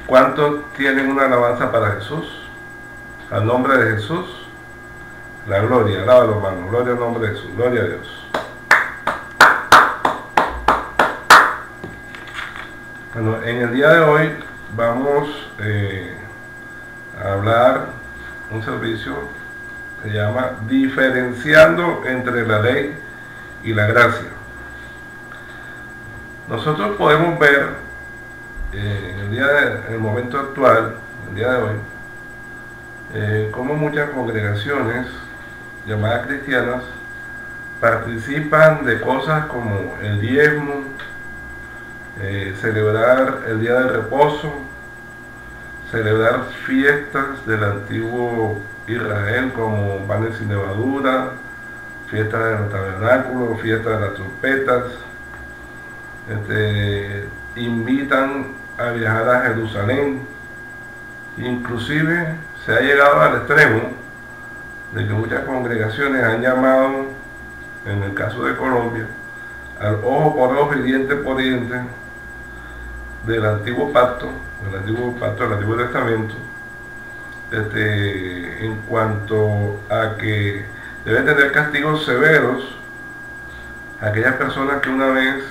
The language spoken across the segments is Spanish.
¿Cuántos tienen una alabanza para Jesús? Al nombre de Jesús, la gloria, alábalo hermano, gloria al nombre de Jesús, gloria a Dios. Bueno, en el día de hoy vamos a hablar un servicio que se llama Diferenciando entre la ley y la gracia. Nosotros podemos ver en el momento actual, el día de hoy, cómo muchas congregaciones llamadas cristianas participan de cosas como el diezmo, celebrar el día del reposo, celebrar fiestas del antiguo Israel como panes sin levadura, fiestas de los tabernáculos, fiestas de las trompetas. Invitan a viajar a Jerusalén. Inclusive se ha llegado al extremo de que muchas congregaciones han llamado, en el caso de Colombia, al ojo por ojo y diente por diente del antiguo pacto, del Antiguo Testamento, en cuanto a que deben tener castigos severos a aquellas personas que una vez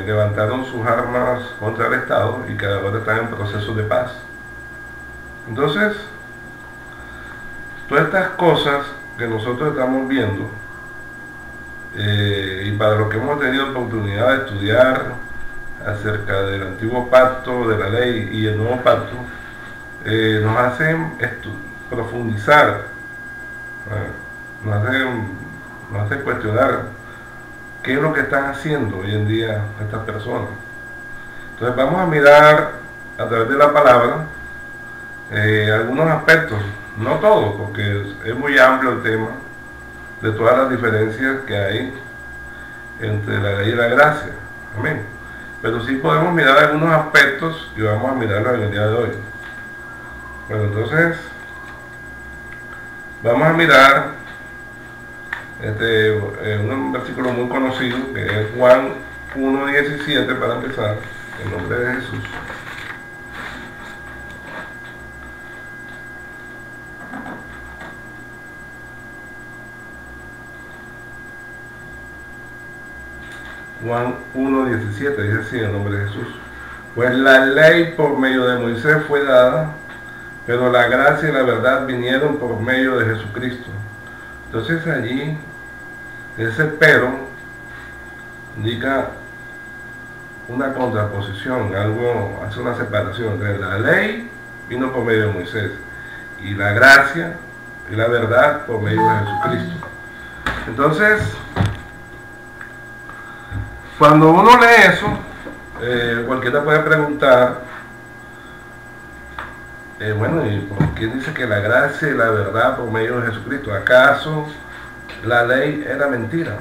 levantaron sus armas contra el Estado y que ahora están en proceso de paz. Entonces, todas estas cosas que nosotros estamos viendo, y para los que hemos tenido oportunidad de estudiar acerca del antiguo pacto, de la ley y el nuevo pacto, nos hacen profundizar, nos hacen cuestionar qué es lo que están haciendo hoy en día estas personas. Entonces vamos a mirar a través de la palabra algunos aspectos, no todos, porque es muy amplio el tema de todas las diferencias que hay entre la ley y la gracia. Amén. Pero sí podemos mirar algunos aspectos y vamos a mirarlos en el día de hoy. Bueno, entonces vamos a mirar un versículo muy conocido que es Juan 1:17 para empezar, en nombre de Jesús. Juan 1:17 dice así, en nombre de Jesús: pues la ley por medio de Moisés fue dada, pero la gracia y la verdad vinieron por medio de Jesucristo. Entonces allí, ese pero indica una contraposición, algo, hace una separación entre la ley vino por medio de Moisés y la gracia y la verdad por medio de Jesucristo. Entonces, cuando uno lee eso, cualquiera puede preguntar, bueno, ¿y por qué dice que la gracia y la verdad por medio de Jesucristo? ¿Acaso la ley era mentira?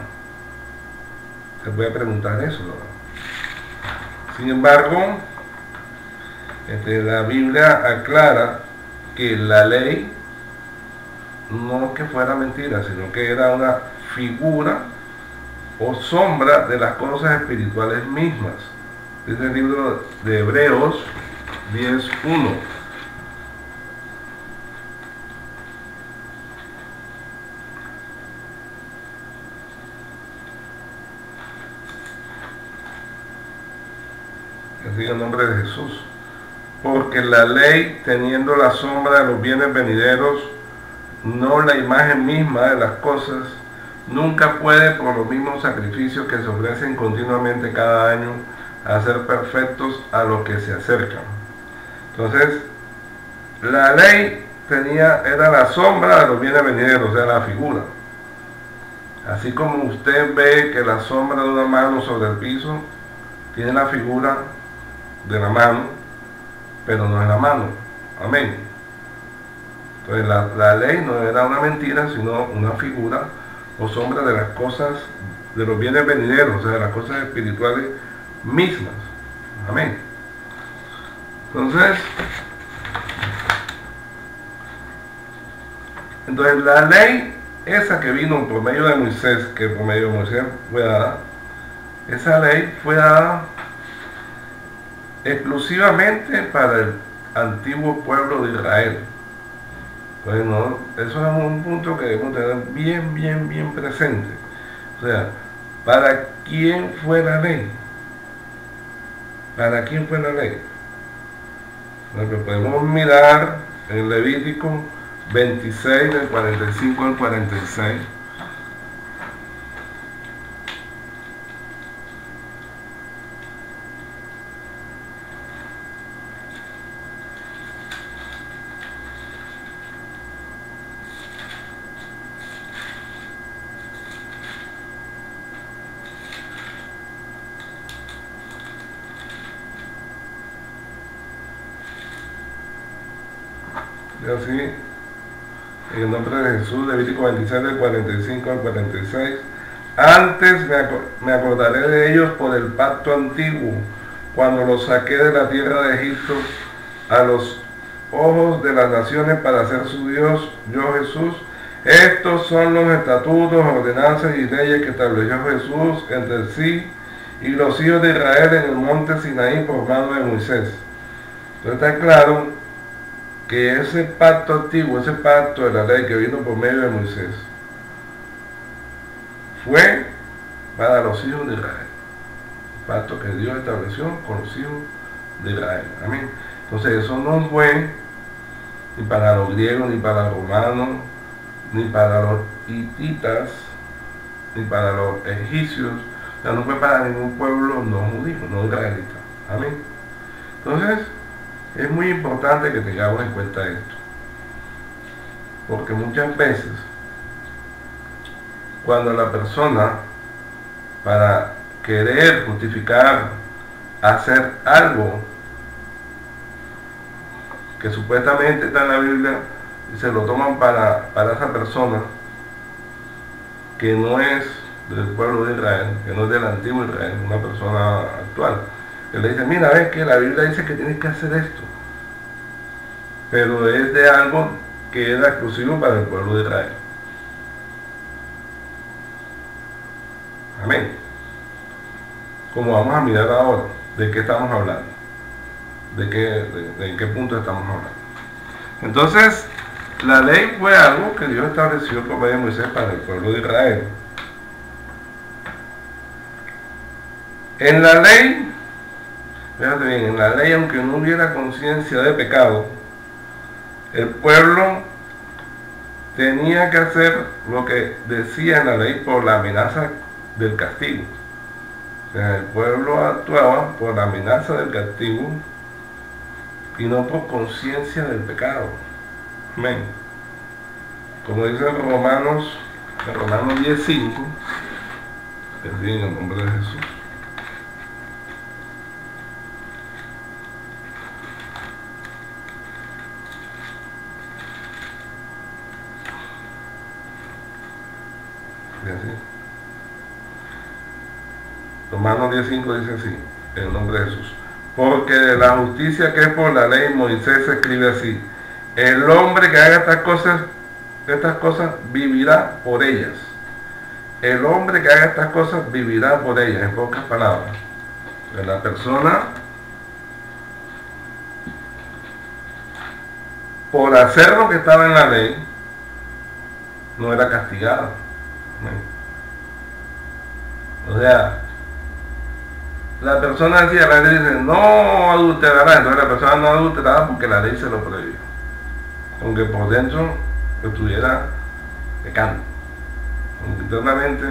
Se puede preguntar eso, ¿no? Sin embargo, la Biblia aclara que la ley no que fuera mentira, sino que era una figura o sombra de las cosas espirituales mismas. Dice el libro de Hebreos 10:1. Así en nombre de Jesús. Porque la ley, teniendo la sombra de los bienes venideros, no la imagen misma de las cosas, nunca puede, por los mismos sacrificios que se ofrecen continuamente cada año, hacer perfectos a los que se acercan. Entonces, la ley era la sombra de los bienes venideros, o sea, la figura. Así como usted ve que la sombra de una mano sobre el piso tiene la figura de la mano, pero no es la mano. Amén. Entonces la ley no era una mentira, sino una figura o sombra de las cosas, de los bienes venideros, o sea, de las cosas espirituales mismas. Amén. Entonces la ley esa que vino por medio de Moisés, que por medio de Moisés fue dada, esa ley fue dada exclusivamente para el antiguo pueblo de Israel. Bueno, eso es un punto que debemos tener bien presente. O sea, ¿para quién fue la ley? ¿Para quién fue la ley? Bueno, podemos mirar en Levítico 26, del 45 al 46. Y así, en el nombre de Jesús, Levítico 26, del 45 al 46. Antes me acordaré de ellos por el pacto antiguo, cuando los saqué de la tierra de Egipto a los ojos de las naciones para ser su Dios, yo Jesús. Estos son los estatutos, ordenanzas y leyes que estableció Jesús entre sí y los hijos de Israel en el monte Sinaí por mano de Moisés. Entonces está claro que ese pacto antiguo, ese pacto de la ley que vino por medio de Moisés, fue para los hijos de Israel. El pacto que Dios estableció con los hijos de Israel. Amén. Entonces eso no fue ni para los griegos, ni para los romanos, ni para los hititas, ni para los egipcios. O sea, no fue para ningún pueblo no judío, no israelita. Amén. Entonces, es muy importante que tengamos en cuenta esto, porque muchas veces cuando la persona, para querer justificar hacer algo que supuestamente está en la Biblia, y se lo toman para esa persona que no es del pueblo de Israel, que no es del antiguo Israel, una persona actual, que le dice, mira, ves que la Biblia dice que tienes que hacer esto, pero es de algo que era exclusivo para el pueblo de Israel. Amén. Como vamos a mirar ahora, ¿de qué estamos hablando? ¿De qué punto estamos hablando? Entonces, la ley fue algo que Dios estableció por medio de Moisés para el pueblo de Israel. En la ley, fíjate bien, en la ley, aunque no hubiera conciencia de pecado, el pueblo tenía que hacer lo que decía en la ley por la amenaza del castigo. O sea, el pueblo actuaba por la amenaza del castigo y no por conciencia del pecado. Amén. Como dice en Romanos 10:5, en el nombre de Jesús. Así. Romanos 10:5 dice así, en el nombre de Jesús. Porque la justicia que es por la ley, Moisés escribe así: el hombre que haga estas cosas vivirá por ellas. El hombre que haga estas cosas vivirá por ellas, en pocas palabras. La persona, por hacer lo que estaba en la ley, no era castigada. O sea, la persona decía, la ley dice, no adulterará, entonces la persona no adulteraba porque la ley se lo prohibió, aunque por dentro estuviera pecando, aunque internamente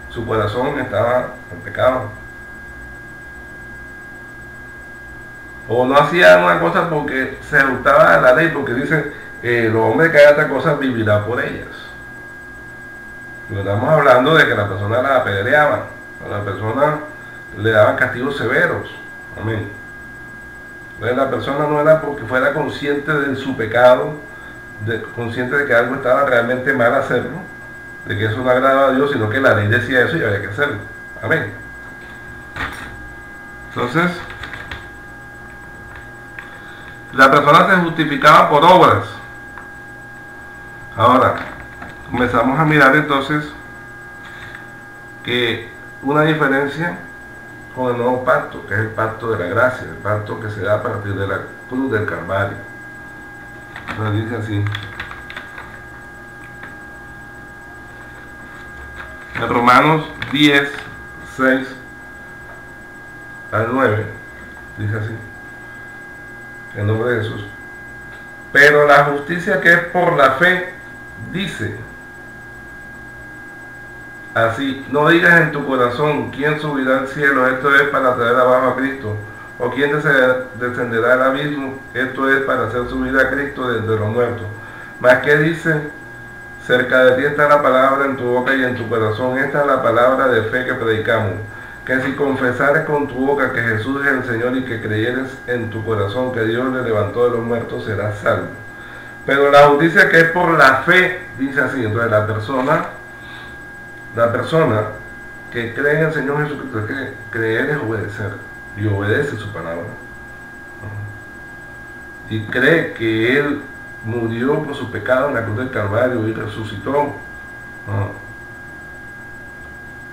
su corazón estaba en pecado, o no hacía una cosa porque se ajustaba a la ley, porque dice, el hombre que haga estas cosas vivirá por ellas. No estamos hablando de que la persona la apedreaban, a la persona le daban castigos severos. Amén. Entonces la persona no era porque fuera consciente de su pecado, consciente de que algo estaba realmente mal hacerlo, de que eso no agradaba a Dios, sino que la ley decía eso y había que hacerlo. Amén. Entonces, la persona se justificaba por obras. Ahora, comenzamos a mirar entonces que una diferencia con el nuevo pacto, que es el pacto de la gracia, el pacto que se da a partir de la cruz del Calvario. Nos dice así. En Romanos 10, 6 al 9, dice así, en nombre de Jesús. Pero la justicia que es por la fe, dice así: no digas en tu corazón, ¿quién subirá al cielo? Esto es para traer abajo a Cristo. O ¿quién descenderá al abismo? Esto es para hacer subir a Cristo desde los muertos. Mas ¿qué dice? Cerca de ti está la palabra en tu boca y en tu corazón. Esta es la palabra de fe que predicamos. Que si confesares con tu boca que Jesús es el Señor y que creyeres en tu corazón que Dios le levantó de los muertos, serás salvo. Pero la justicia que es por la fe, dice así. Entonces la persona que cree en el Señor Jesucristo, que creer es obedecer, y obedece su palabra, y cree que Él murió por su pecado en la cruz del Calvario y resucitó,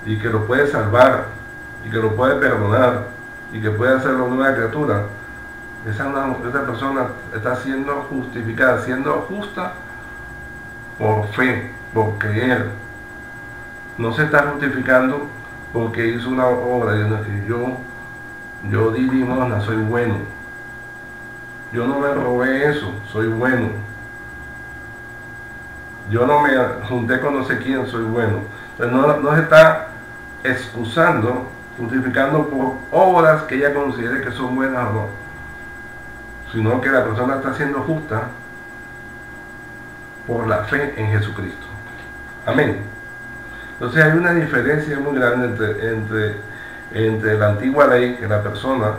y que lo puede salvar, y que lo puede perdonar, y que puede hacerlo una nueva criatura. Esa persona está siendo justificada, siendo justa por fe, por creer. No se está justificando porque hizo una obra diciendo que yo di limosna, soy bueno. Yo no me robé eso, soy bueno. Yo no me junté con no sé quién, soy bueno. Entonces no se está excusando, justificando por obras que ella considere que son buenas o no, sino que la persona está siendo justa por la fe en Jesucristo. Amén. Entonces hay una diferencia muy grande entre la antigua ley, que la persona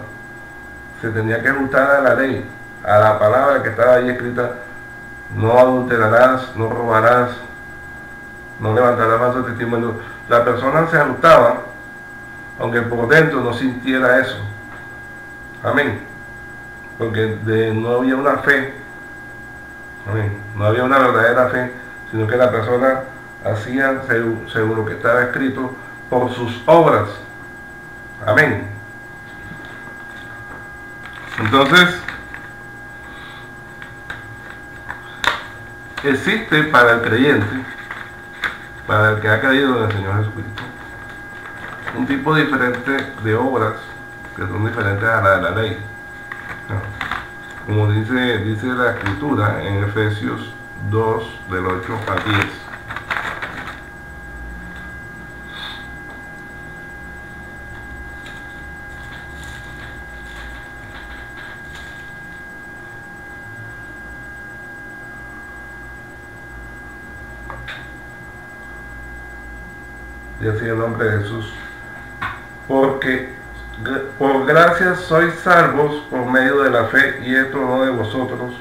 se tenía que ajustar a la ley, a la palabra que estaba ahí escrita: no adulterarás, no robarás, no levantarás falso testimonio. La persona se ajustaba, aunque por dentro no sintiera eso. Amén. Porque no había una fe, amén, no había una verdadera fe, sino que la persona hacía según lo que estaba escrito por sus obras. Amén. Entonces, existe para el creyente, para el que ha creído en el Señor Jesucristo, un tipo diferente de obras que son diferentes a la de la ley. Como dice la Escritura en Efesios 2, del 8 al 10. Y así en nombre de Jesús. Porque por gracia sois salvos por medio de la fe, y esto no de vosotros,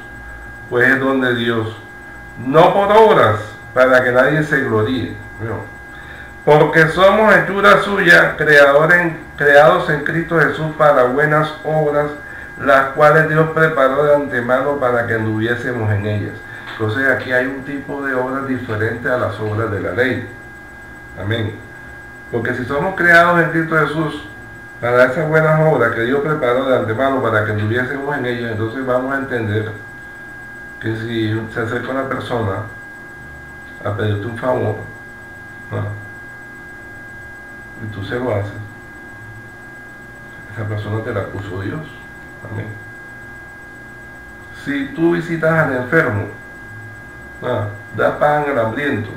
pues es don de Dios, no por obras, para que nadie se gloríe. Porque somos hechura suya, creados en Cristo Jesús para buenas obras, las cuales Dios preparó de antemano para que anduviésemos en ellas. Entonces aquí hay un tipo de obras diferente a las obras de la ley. Amén. Porque si somos creados en Cristo Jesús para esas buenas obras que Dios preparó de antemano para que anduviésemos en ellas, entonces vamos a entender que si se acerca una persona a pedirte un favor, y tú se lo haces, esa persona te la puso Dios. Amén. Si tú visitas al enfermo, da pan al hambriento,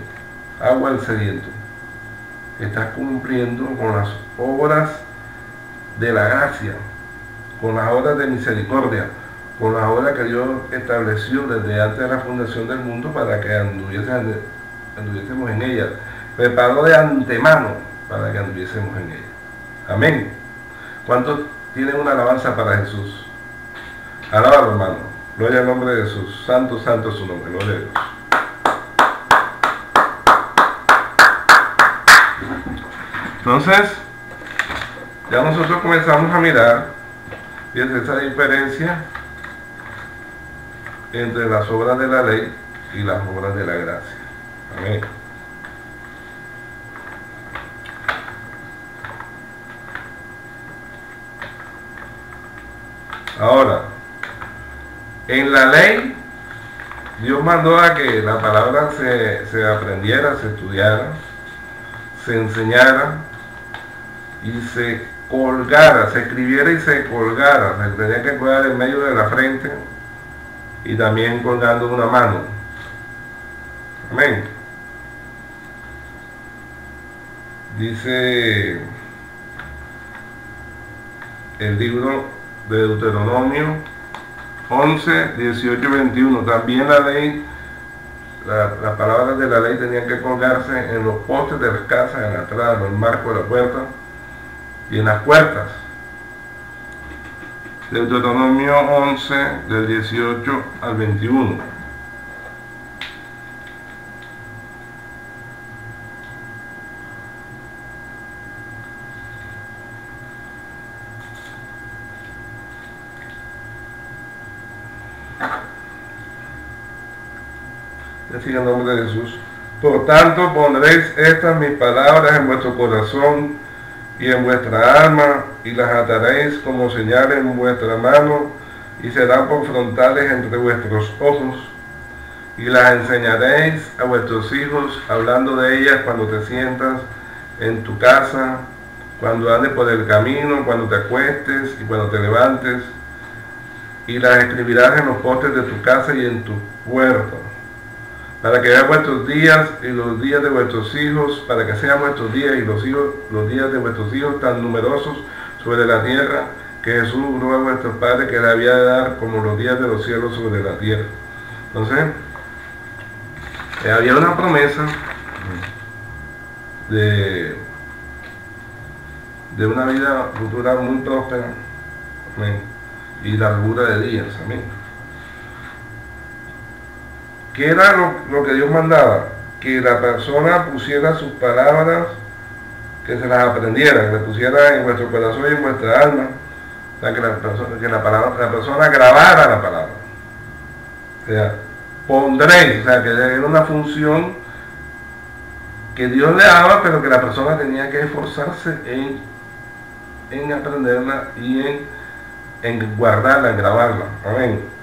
agua al sediento, estás cumpliendo con las obras de la gracia, con las obras de misericordia, con las obras que Dios estableció desde antes de la fundación del mundo para que anduviésemos en ella. Preparó de antemano para que anduviésemos en ella. Amén. ¿Cuántos tienen una alabanza para Jesús? Alábalo, hermano. Gloria al nombre de Jesús. Santo, santo es su nombre. Gloria a Dios. Entonces, ya nosotros comenzamos a mirar, fíjense, esa diferencia entre las obras de la ley y las obras de la gracia. Amén. Ahora, en la ley, Dios mandó a que la palabra se aprendiera, se estudiara, se enseñara y se colgara, se escribiera y se colgara. Se tenía que colgar en medio de la frente y también colgando una mano. Amén. Dice el libro de Deuteronomio 11, 18 y 21. También la ley, las palabras de la ley tenían que colgarse en los postes de las casas, en la entrada, en el marco de la puerta y en las puertas. Deuteronomio 11, del 18 al 21. Así en el nombre de Jesús. Por tanto, pondréis estas mis palabras en vuestro corazón y en vuestra alma, y las ataréis como señales en vuestra mano, y serán por frontales entre vuestros ojos, y las enseñaréis a vuestros hijos, hablando de ellas cuando te sientas en tu casa, cuando andes por el camino, cuando te acuestes y cuando te levantes, y las escribirás en los postes de tu casa y en tus puertas, para que vean vuestros días y los días de vuestros hijos, para que sean vuestros días y los días de vuestros hijos tan numerosos sobre la tierra, que Jesús juró a vuestros padres que le había de dar como los días de los cielos sobre la tierra. Entonces, había una promesa de una vida futura muy próspera, amén, y largura de días, amén. ¿Qué era lo que Dios mandaba? Que la persona pusiera sus palabras, que se las aprendiera, que las pusiera en vuestro corazón y en vuestra alma, o sea, que la persona grabara la palabra. O sea, pondréis, o sea, que era una función que Dios le daba, pero que la persona tenía que esforzarse en aprenderla y en guardarla, en grabarla. Amén.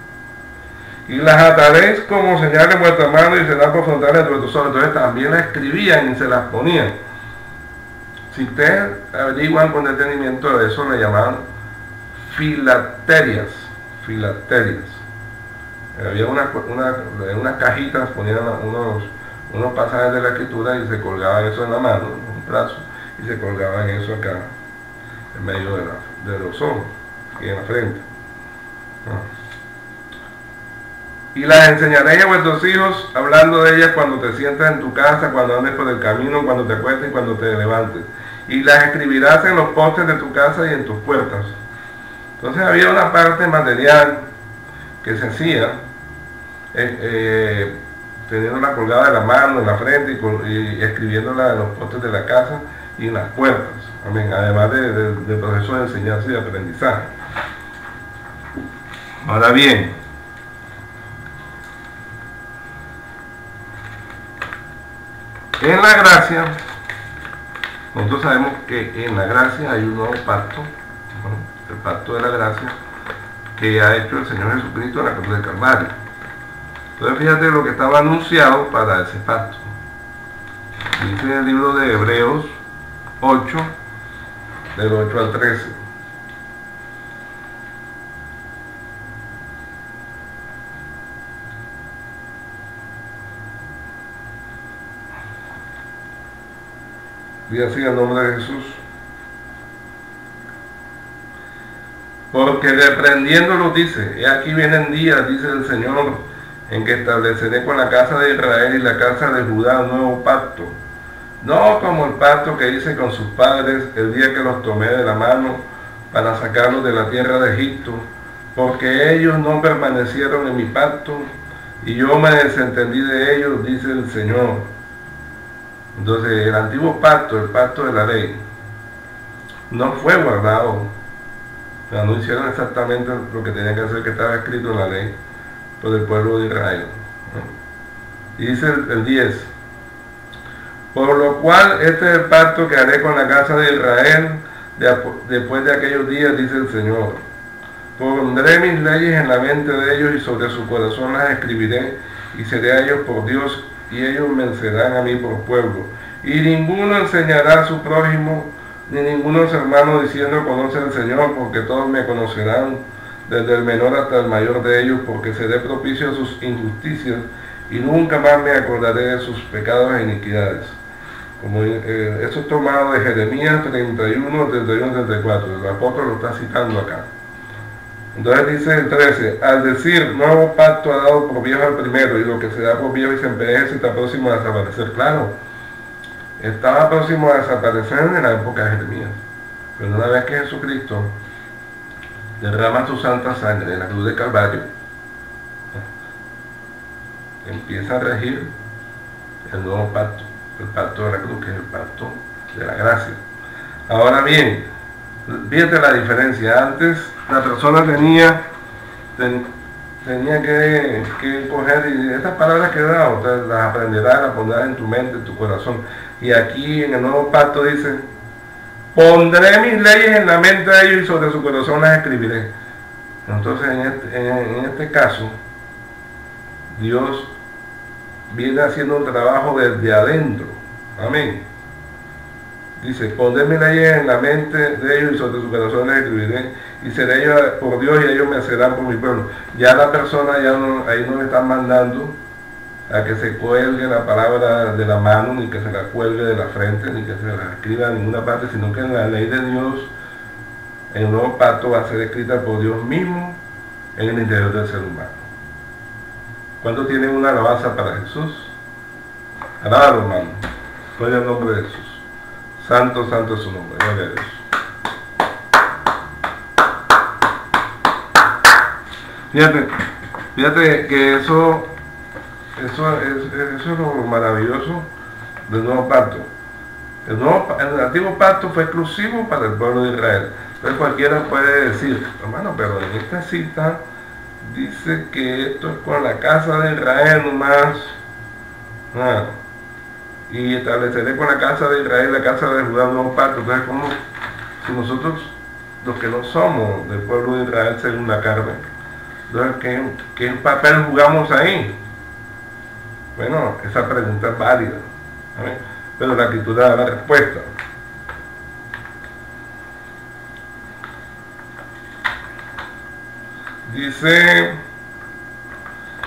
Y las ataréis como señal en vuestra mano y serán por frontales de vuestros ojos. Entonces también las escribían y se las ponían. Si ustedes averiguan con detenimiento de eso, le llamaban filacterias. Filacterias. Había unas cajitas, ponían unos pasajes de la escritura y se colgaban eso en la mano, en un brazo, y se colgaban eso acá, en medio de los ojos, aquí en la frente. Y las enseñaréis a vuestros hijos, hablando de ellas cuando te sientas en tu casa, cuando andes por el camino, cuando te acuestes y cuando te levantes. Y las escribirás en los postes de tu casa y en tus puertas. Entonces había una parte material que se hacía, teniéndola colgada de la mano, en la frente y escribiéndola en los postes de la casa y en las puertas. Amén. Además del proceso de enseñanza y aprendizaje. Ahora bien, en la gracia, nosotros sabemos que en la gracia hay un nuevo pacto, ¿no? El pacto de la gracia que ha hecho el Señor Jesucristo en la cruz del Calvario. Entonces fíjate lo que estaba anunciado para ese pacto. Dice en el libro de Hebreos 8, del 8 al 13. Y así en nombre de Jesús. Porque reprendiéndolos dice, y aquí vienen días, dice el Señor, en que estableceré con la casa de Israel y la casa de Judá un nuevo pacto, no como el pacto que hice con sus padres el día que los tomé de la mano para sacarlos de la tierra de Egipto, porque ellos no permanecieron en mi pacto y yo me desentendí de ellos, dice el Señor. Entonces el antiguo pacto, el pacto de la ley, no fue guardado. O sea, no hicieron exactamente lo que tenían que hacer, que estaba escrito en la ley por el pueblo de Israel, ¿no? Y dice el 10, por lo cual este es el pacto que haré con la casa de Israel después de aquellos días, dice el Señor. Pondré mis leyes en la mente de ellos y sobre su corazón las escribiré, y seré a ellos por Dios, y ellos me serán a mí por pueblo. Y ninguno enseñará a su prójimo, ni ninguno de sus hermanos diciendo conoce al Señor, porque todos me conocerán, desde el menor hasta el mayor de ellos, porque seré propicio a sus injusticias, y nunca más me acordaré de sus pecados e iniquidades. Como eso es tomado de Jeremías 31, 31, 34. El apóstol lo está citando acá. Entonces dice el 13, al decir nuevo pacto ha dado por viejo al primero, y lo que se da por viejo y se envejece está próximo a desaparecer. Claro, estaba próximo a desaparecer en la época de Jeremías, pero una vez que Jesucristo derrama su santa sangre en la cruz de Calvario, empieza a regir el nuevo pacto, el pacto de la cruz, que es el pacto de la gracia. Ahora bien, fíjate la diferencia. Antes la persona tenía que coger, y estas palabras que he dado, las aprenderás, las pondrás en tu mente, en tu corazón. Y aquí en el nuevo pacto dice, pondré mis leyes en la mente de ellos y sobre su corazón las escribiré. Entonces en este caso, Dios viene haciendo un trabajo desde adentro. Amén. Dice, pondré mis leyes en la mente de ellos y sobre su corazón las escribiré, y seré ellos por Dios y ellos me serán por mi pueblo. Ya la persona, ahí no le están mandando a que se cuelgue la palabra de la mano, ni que se la cuelgue de la frente, ni que se la escriba en ninguna parte, sino que en la ley de Dios, en el nuevo pacto, va a ser escrita por Dios mismo en el interior del ser humano. ¿Cuántos tienen una alabanza para Jesús? Alábalo, hermano. Gloria al nombre de Jesús. Santo, santo es su nombre. Gloria a Dios. Fíjate que eso es lo maravilloso del nuevo pacto. El antiguo pacto fue exclusivo para el pueblo de Israel. Entonces cualquiera puede decir, hermano, pero en esta cita dice que esto es con la casa de Israel nomás. Y estableceré con la casa de Israel, la casa de Judá, un nuevo pacto. Entonces, ¿cómo? Si nosotros, los que no somos del pueblo de Israel según la carne, entonces, ¿qué papel jugamos ahí? Bueno, esa pregunta es válida. ¿Vale? Pero la Escritura da la respuesta. Dice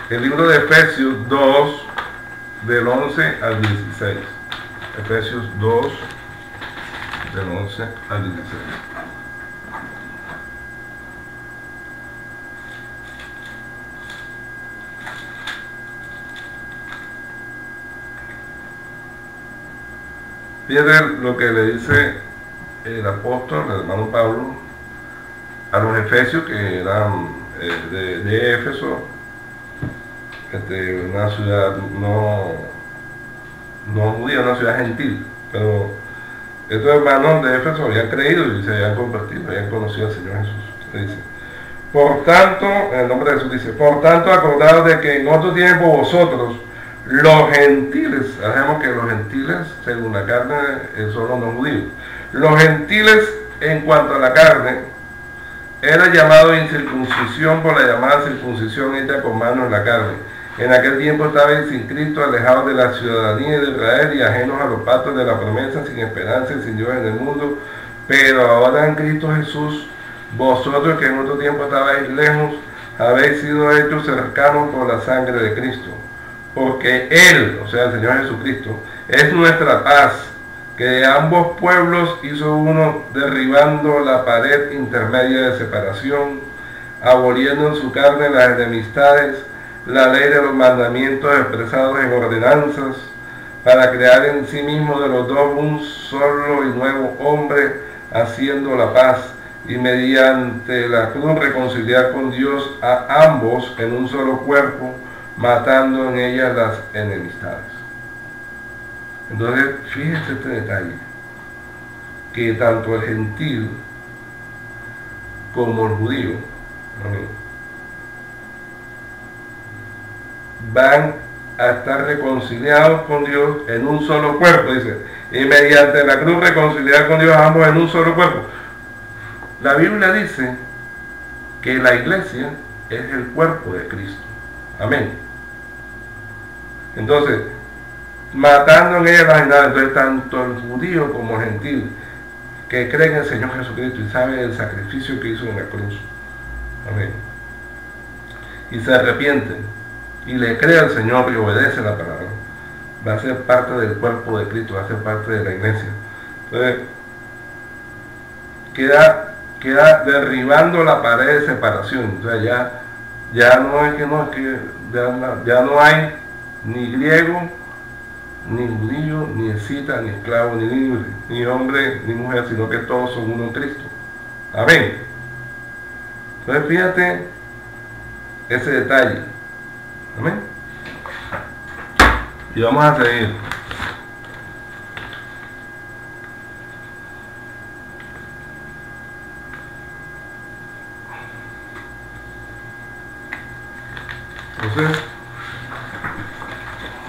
el libro de Efesios 2, del 11 al 16. Efesios 2, del 11 al 16. Fíjate lo que le dice el apóstol, el hermano Pablo, a los efesios, que eran de Éfeso, una ciudad no judía, una ciudad gentil, pero estos hermanos de Éfeso habían creído y se habían convertido, habían conocido al Señor Jesús. Dice, por tanto, en el nombre de Jesús dice, por tanto acordaos de que en otro tiempo vosotros, los gentiles, sabemos que los gentiles, según la carne, son los no judíos. Los gentiles, en cuanto a la carne, era llamado incircuncisión por la llamada circuncisión hecha con manos en la carne. En aquel tiempo estaban sin Cristo, alejados de la ciudadanía de Israel y ajenos a los pactos de la promesa, sin esperanza y sin Dios en el mundo. Pero ahora en Cristo Jesús, vosotros que en otro tiempo estabais lejos, habéis sido hechos cercanos por la sangre de Cristo. Porque Él, o sea el Señor Jesucristo, es nuestra paz, que de ambos pueblos hizo uno, derribando la pared intermedia de separación, aboliendo en su carne las enemistades, la ley de los mandamientos expresados en ordenanzas, para crear en sí mismo de los dos un solo y nuevo hombre, haciendo la paz, y mediante la cruz reconciliar con Dios a ambos en un solo cuerpo, matando en ellas las enemistades. Entonces, fíjense este detalle, que tanto el gentil como el judío van a estar reconciliados con Dios en un solo cuerpo, dice, y mediante la cruz reconciliar con Dios ambos en un solo cuerpo. La Biblia dice que la iglesia es el cuerpo de Cristo. Amén. Entonces, matando en ella las edades, entonces tanto el judío como el gentil que creen en el Señor Jesucristo y saben el sacrificio que hizo en la cruz, amén, y se arrepienten y le creen al Señor y obedecen la palabra, va a ser parte del cuerpo de Cristo, va a ser parte de la iglesia. Entonces queda derribando la pared de separación. O sea, ya no hay ni griego, ni judío, ni escita, ni esclavo, ni libre, ni hombre, ni mujer, sino que todos son uno en Cristo. Amén. Entonces fíjate ese detalle. Amén. Y vamos a seguir. Entonces,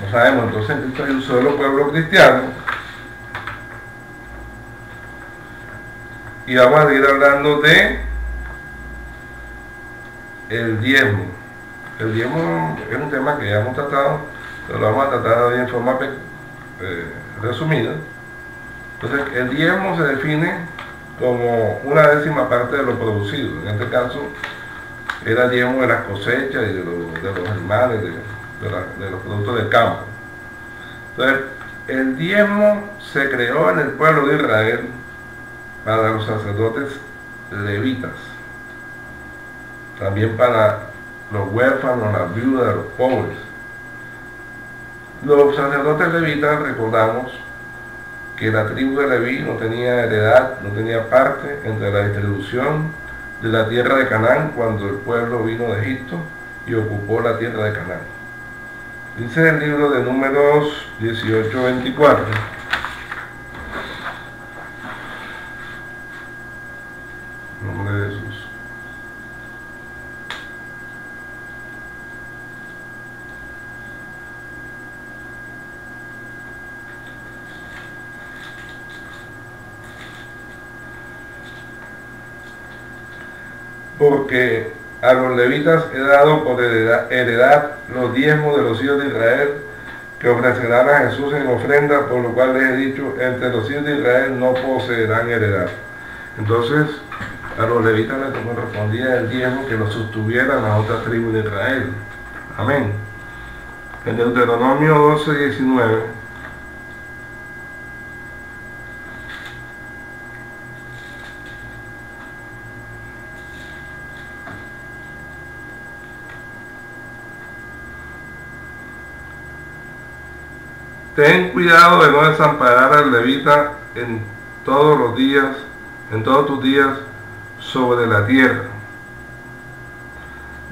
no sabemos, entonces Cristo es un solo pueblo cristiano. Y vamos a seguir hablando de el diezmo. El diezmo es un tema que ya hemos tratado, pero lo vamos a tratar en forma resumida. Entonces, el diezmo se define como una décima parte de lo producido. En este caso, era el diezmo de las cosechas y de los animales, de los productos del campo. Entonces, el diezmo se creó en el pueblo de Israel para los sacerdotes levitas, también para los huérfanos, las viudas, los pobres. Los sacerdotes levitas, recordamos que la tribu de Leví no tenía heredad, no tenía parte entre la distribución de la tierra de Canaán cuando el pueblo vino de Egipto y ocupó la tierra de Canaán. Dice el libro de Números 18:24. Nombre de Jesús. Porque a los levitas he dado por heredad los diezmos de los hijos de Israel, que ofrecerán a Jesús en ofrenda, por lo cual les he dicho, entre los hijos de Israel no poseerán heredad. Entonces, a los levitas les correspondía el diezmo que los sostuvieran a otra tribu de Israel. Amén. En Deuteronomio 12:19. Ten cuidado de no desamparar al levita en todos los días, en todos tus días sobre la tierra.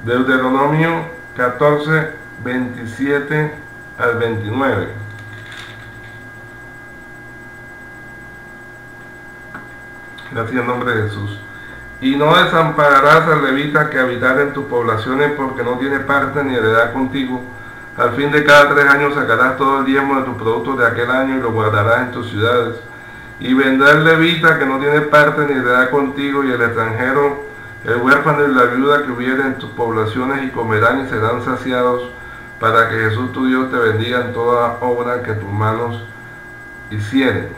Deuteronomio 14:27 al 29. Gracias en nombre de Jesús. Y no desampararás al levita que habitar en tus poblaciones, porque no tiene parte ni heredad contigo. Al fin de cada 3 años sacarás todo el diezmo de tus productos de aquel año y lo guardarás en tus ciudades. Y vendrá el levita que no tiene parte ni heredad contigo, y el extranjero, el huérfano y la viuda que hubiere en tus poblaciones, y comerán y serán saciados, para que Jesús tu Dios te bendiga en toda obra que tus manos hicieren.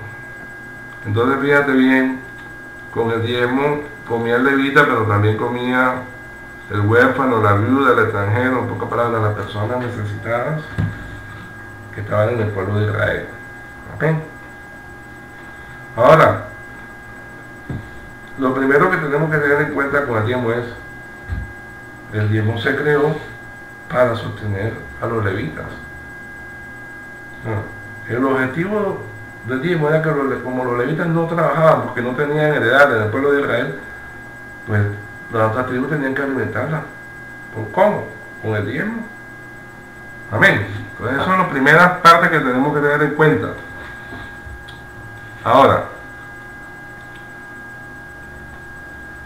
Entonces fíjate bien, con el diezmo comía el levita, pero también comía el huérfano, la viuda, el extranjero, en pocas palabras, las personas necesitadas que estaban en el pueblo de Israel. ¿Ok? Ahora, lo primero que tenemos que tener en cuenta con el diezmo es, el diezmo se creó para sostener a los levitas. El objetivo del diezmo era que como los levitas no trabajaban porque no tenían heredad en el pueblo de Israel, pues las otras tribus tenían que alimentarla. ¿Cómo? Con el diezmo. Amén. Entonces esas son las primeras partes que tenemos que tener en cuenta. Ahora,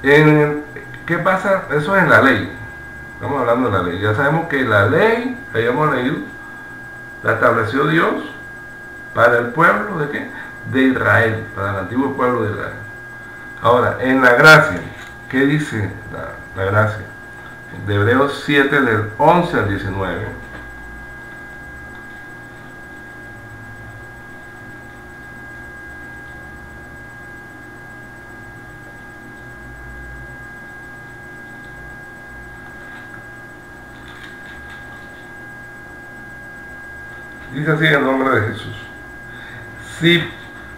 ¿qué pasa? Eso es en la ley. Estamos hablando de la ley. Ya sabemos que la ley, hayamos leído, la estableció Dios para el pueblo ¿de qué? De Israel, para el antiguo pueblo de Israel. Ahora, en la gracia, ¿qué dice la gracia? De Hebreos 7 del 11 al 19. Dice así en el nombre de Jesús: si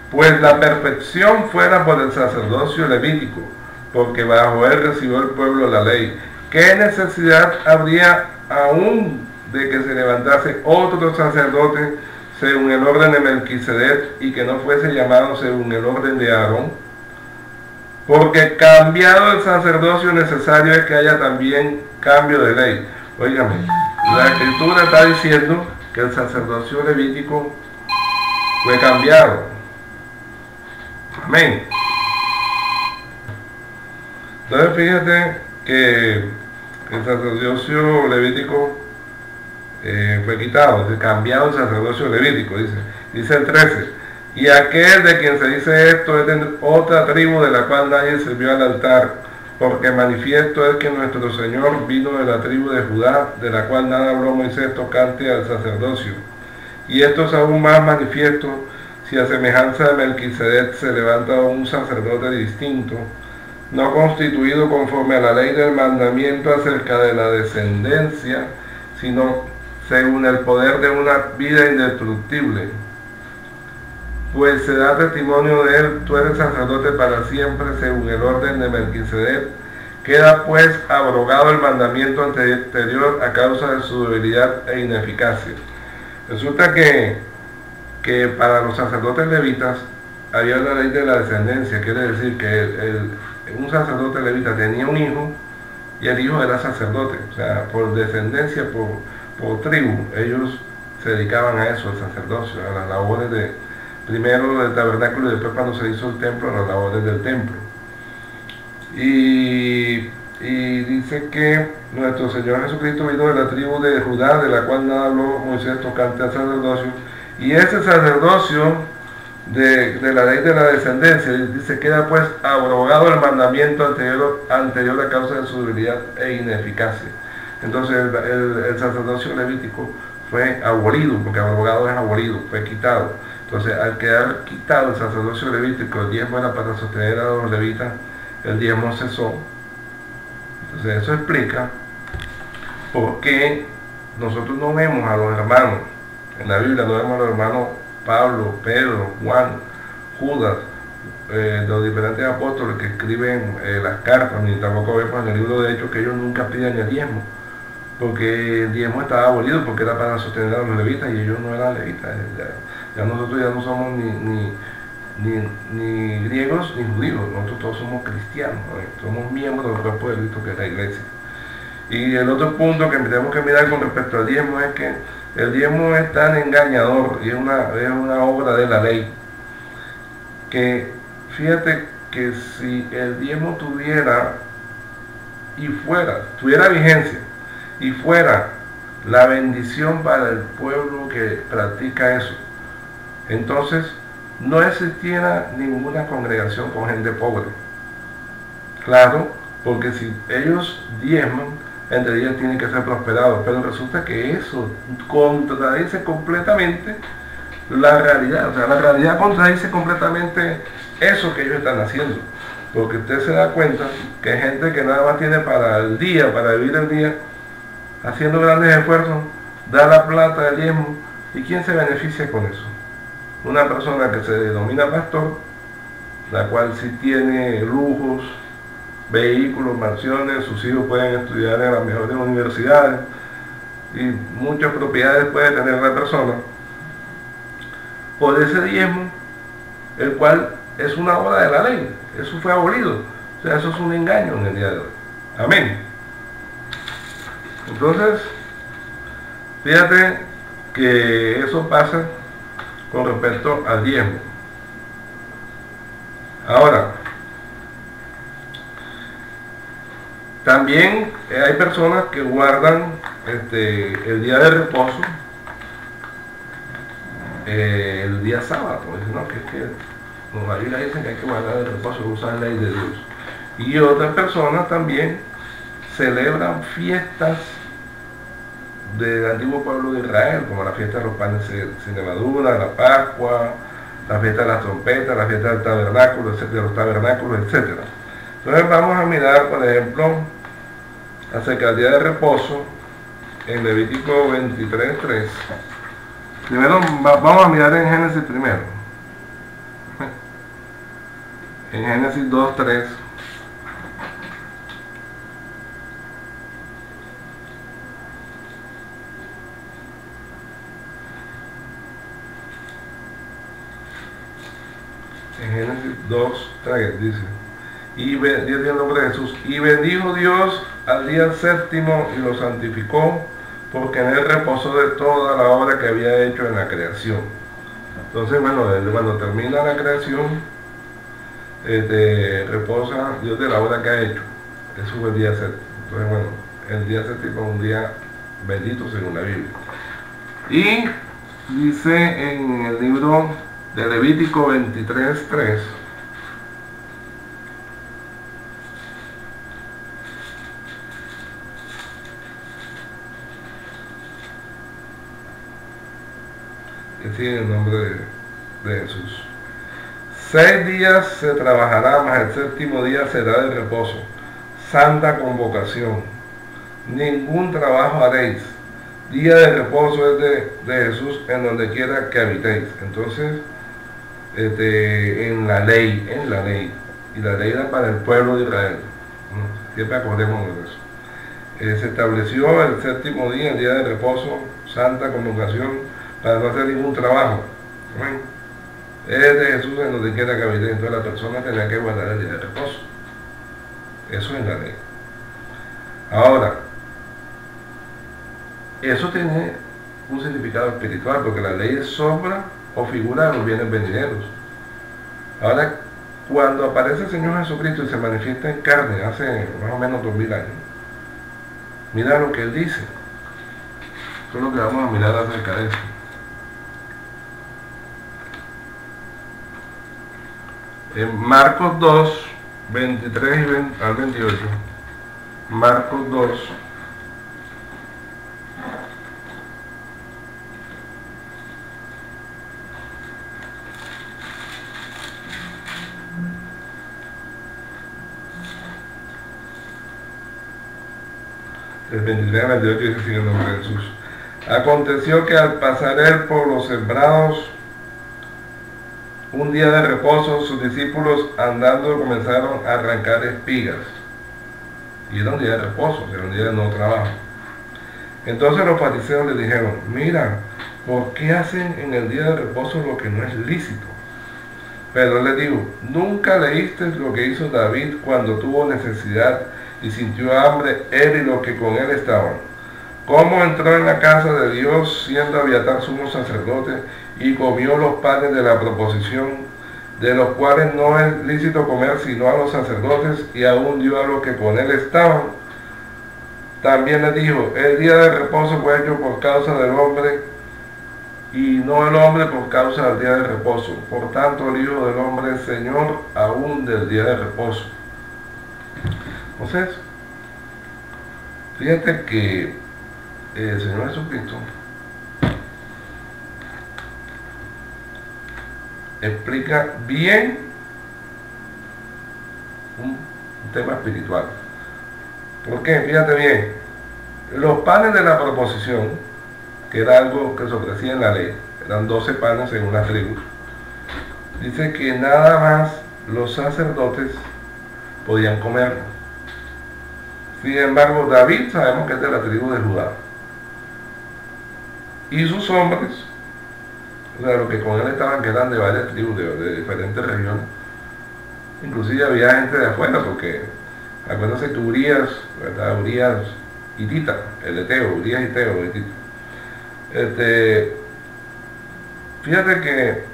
pues la perfección fuera por el sacerdocio levítico, porque bajo él recibió el pueblo la ley, ¿qué necesidad habría aún de que se levantase otro sacerdote según el orden de Melquisedec y que no fuese llamado según el orden de Aarón? Porque cambiado el sacerdocio necesario es que haya también cambio de ley. Óigame, la Escritura está diciendo que el sacerdocio levítico fue cambiado. Amén. Entonces fíjate que el sacerdocio levítico fue quitado, cambiado el sacerdocio levítico, dice el 13: y aquel de quien se dice esto es de otra tribu de la cual nadie sirvió al altar, porque manifiesto es que nuestro Señor vino de la tribu de Judá, de la cual nada habló Moisés tocante al sacerdocio. Y esto es aún más manifiesto si a semejanza de Melquisedec se levanta un sacerdote distinto, no constituido conforme a la ley del mandamiento acerca de la descendencia, sino según el poder de una vida indestructible. Pues se da testimonio de él: tú eres sacerdote para siempre según el orden de Melquisedec. Queda pues abrogado el mandamiento anterior a causa de su debilidad e ineficacia. Resulta que para los sacerdotes levitas había la ley de la descendencia, quiere decir que un sacerdote levita tenía un hijo y el hijo era sacerdote, o sea, por descendencia, por tribu, ellos se dedicaban a eso, al sacerdocio, a las labores primero del tabernáculo y después, cuando se hizo el templo, a las labores del templo. Y dice que nuestro Señor Jesucristo vino de la tribu de Judá, de la cual nada habló Moisés tocante al sacerdocio, y ese sacerdocio de la ley de la descendencia, dice, queda pues abrogado el mandamiento anterior a causa de su debilidad e ineficacia. Entonces el sacerdocio levítico fue abolido, porque abrogado es abolido, fue quitado. Entonces, al quedar quitado el sacerdocio levítico, el diezmo era para sostener a los levitas, el diezmo cesó. Entonces eso explica por qué nosotros no vemos a los hermanos en la Biblia, no vemos a los hermanos Pablo, Pedro, Juan, Judas, los diferentes apóstoles que escriben las cartas, ni tampoco vemos en el libro de Hechos que ellos nunca piden el diezmo, porque el diezmo estaba abolido, porque era para sostener a los levitas y ellos no eran levitas. Ya nosotros ya no somos ni griegos ni judíos, nosotros todos somos cristianos, ¿no? Somos miembros del cuerpo de Cristo, que es la iglesia. Y el otro punto que tenemos que mirar con respecto al diezmo es que el diezmo es tan engañador y es una obra de la ley, que fíjate que si el diezmo tuviera vigencia y fuera la bendición para el pueblo que practica eso, entonces no existiera ninguna congregación con gente pobre. Claro, porque si ellos diezman, entre ellos tienen que ser prosperados, pero resulta que eso contradice completamente la realidad. O sea, la realidad contradice completamente eso que ellos están haciendo, porque usted se da cuenta que hay gente que nada más tiene para el día, para vivir el día, haciendo grandes esfuerzos, da la plata del diezmo. ¿Y quién se beneficia con eso? Una persona que se denomina pastor, la cual sí tiene lujos, vehículos, mansiones, sus hijos pueden estudiar en las mejores universidades y muchas propiedades puede tener la persona, por ese diezmo, el cual es una obra de la ley. Eso fue abolido. O sea, eso es un engaño en el día de hoy. Amén. Entonces, fíjate que eso pasa con respecto al diezmo. Ahora, también hay personas que guardan el día de reposo, el día sábado, ¿no? Que la Biblia dice que hay que guardar el reposo, usar la ley de Dios. Y otras personas también celebran fiestas del antiguo pueblo de Israel, como la fiesta de los panes sin levadura, la Pascua, la fiesta de las trompetas, la fiesta del tabernáculo, de los tabernáculos, etc. Entonces vamos a mirar, por ejemplo, acerca del día de reposo, en Levítico 23:3. Primero vamos a mirar en Génesis primero. En Génesis 2:3. En Génesis 2:3 dice, y Dios dio el nombre de Jesús, y bendijo Dios al día séptimo y lo santificó, porque en él reposó de toda la obra que había hecho en la creación. Entonces, bueno, cuando termina la creación, reposa Dios de la obra que ha hecho. Eso fue el día séptimo. Entonces, bueno, el día séptimo es un día bendito según la Biblia. Y dice en el libro de Levítico 23:3, que sigue el nombre de Jesús. 6 días se trabajará, mas el séptimo día será de reposo, santa convocación. Ningún trabajo haréis. Día de reposo es de Jesús en donde quiera que habitéis. Entonces, en la ley, y la ley era para el pueblo de Israel. Siempre acordémonos de eso. Se estableció el séptimo día, el día de reposo, santa convocación, para no hacer ningún trabajo. Amén. Es de Jesús en donde quiera que habite. Entonces la persona tenía que guardar el día de reposo. Eso es la ley. Ahora, eso tiene un significado espiritual, porque la ley es sombra o figura de los bienes venideros. Ahora, cuando aparece el Señor Jesucristo y se manifiesta en carne hace más o menos 2000 años, mira lo que Él dice. Eso es lo que vamos a mirar acerca de eso. En Marcos 2, 23 al 28. Marcos 2. El 23 al 28 dice así en el nombre de Jesús. Aconteció que al pasar él por los sembrados, un día de reposo, sus discípulos andando comenzaron a arrancar espigas. Y era un día de reposo, era un día de no trabajo. Entonces los fariseos le dijeron, mira, ¿por qué hacen en el día de reposo lo que no es lícito? Pero él les dijo, ¿nunca leíste lo que hizo David cuando tuvo necesidad y sintió hambre, él y los que con él estaban? ¿Cómo entró en la casa de Dios siendo Abiatar sumo sacerdote y comió los panes de la proposición, de los cuales no es lícito comer sino a los sacerdotes, y aún dio a los que con él estaban? También le dijo, el día de reposo fue hecho por causa del hombre, y no el hombre por causa del día de reposo. Por tanto, el Hijo del Hombre es Señor aún del día de reposo. Entonces, fíjate que el Señor Jesucristo explica bien un tema espiritual. ¿Por qué? Fíjate bien, los panes de la proposición, que era algo que se ofrecía en la ley, eran 12 panes según las tribus, dice que nada más los sacerdotes podían comerlo. Sin embargo, David sabemos que es de la tribu de Judá, y sus hombres, o sea, los que con él estaban, que eran de varias tribus, de diferentes regiones, inclusive había gente de afuera, porque acuérdense que Urías, ¿verdad? Urías hitita, el eteo, Urías hiteo, hitita. Fíjate que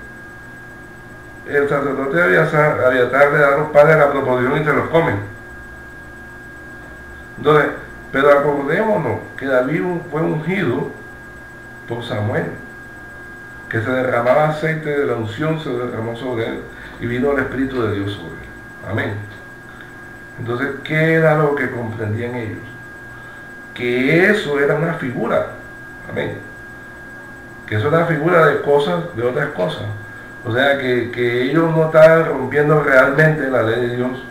el sacerdote Abiatar le da los panes de la proposición y se los comen. Entonces, pero acordémonos que David fue ungido por Samuel, que se derramaba aceite de la unción, se derramó sobre él y vino el Espíritu de Dios sobre él. Amén. Entonces, ¿qué era lo que comprendían ellos? Que eso era una figura, amén, que eso era una figura de cosas, de otras cosas. O sea, que ellos no estaban rompiendo realmente la ley de Dios,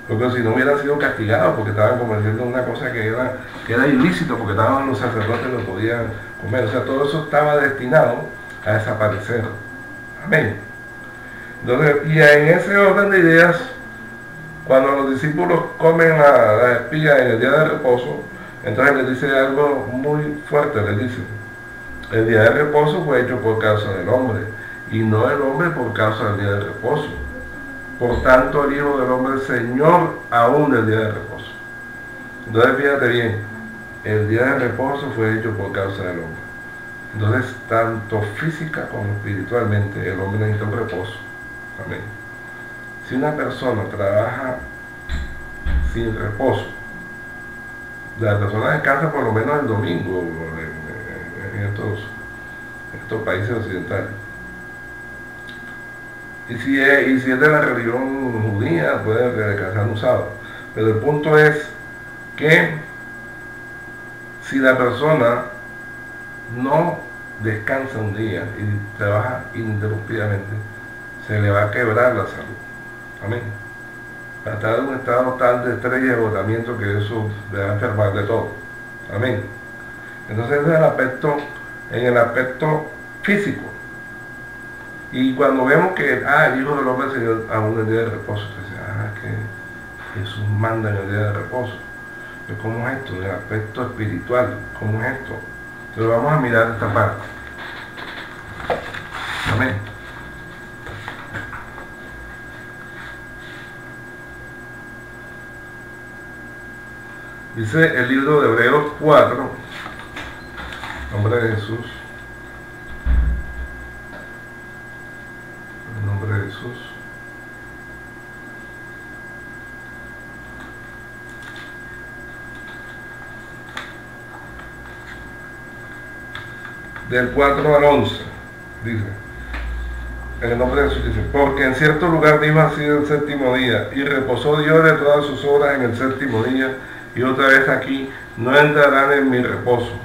porque si no hubieran sido castigados porque estaban cometiendo una cosa que era ilícito, porque estaban los sacerdotes lo podían comer. O sea, todo eso estaba destinado a desaparecer. Amén. Entonces, y en ese orden de ideas, cuando los discípulos comen la espiga en el día de reposo, entonces les dice algo muy fuerte, les dice: el día de reposo fue hecho por causa del hombre, y no el hombre por causa del día de reposo. Por tanto, el Hijo del Hombre es Señor aún del día de reposo. Entonces, fíjate bien, el día de reposo fue hecho por causa del hombre. Entonces, tanto física como espiritualmente, el hombre necesita un reposo. Amén. Si una persona trabaja sin reposo, la persona descansa por lo menos el domingo en estos países occidentales. Y si es de la religión judía, puede descansar un sábado. Pero el punto es que si la persona no descansa un día y trabaja ininterrumpidamente, se le va a quebrar la salud. Amén. Va a estar en un estado tal de estrés y agotamiento que eso le va a enfermar de todo. Amén. Entonces ese es en el aspecto físico. Y cuando vemos que el Hijo del Hombre Señor aún el día de reposo, entonces, que Jesús manda en el día de reposo. Pero ¿cómo es esto? En el aspecto espiritual, ¿cómo es esto? Entonces vamos a mirar esta parte. Amén. Dice el libro de Hebreos 4, nombre de Jesús. En nombre de Jesús. Del 4 al 11, dice, en el nombre de Jesús dice: porque en cierto lugar dijo así el séptimo día, y reposó Dios de todas sus obras en el séptimo día, y otra vez aquí, no entrarán en mi reposo.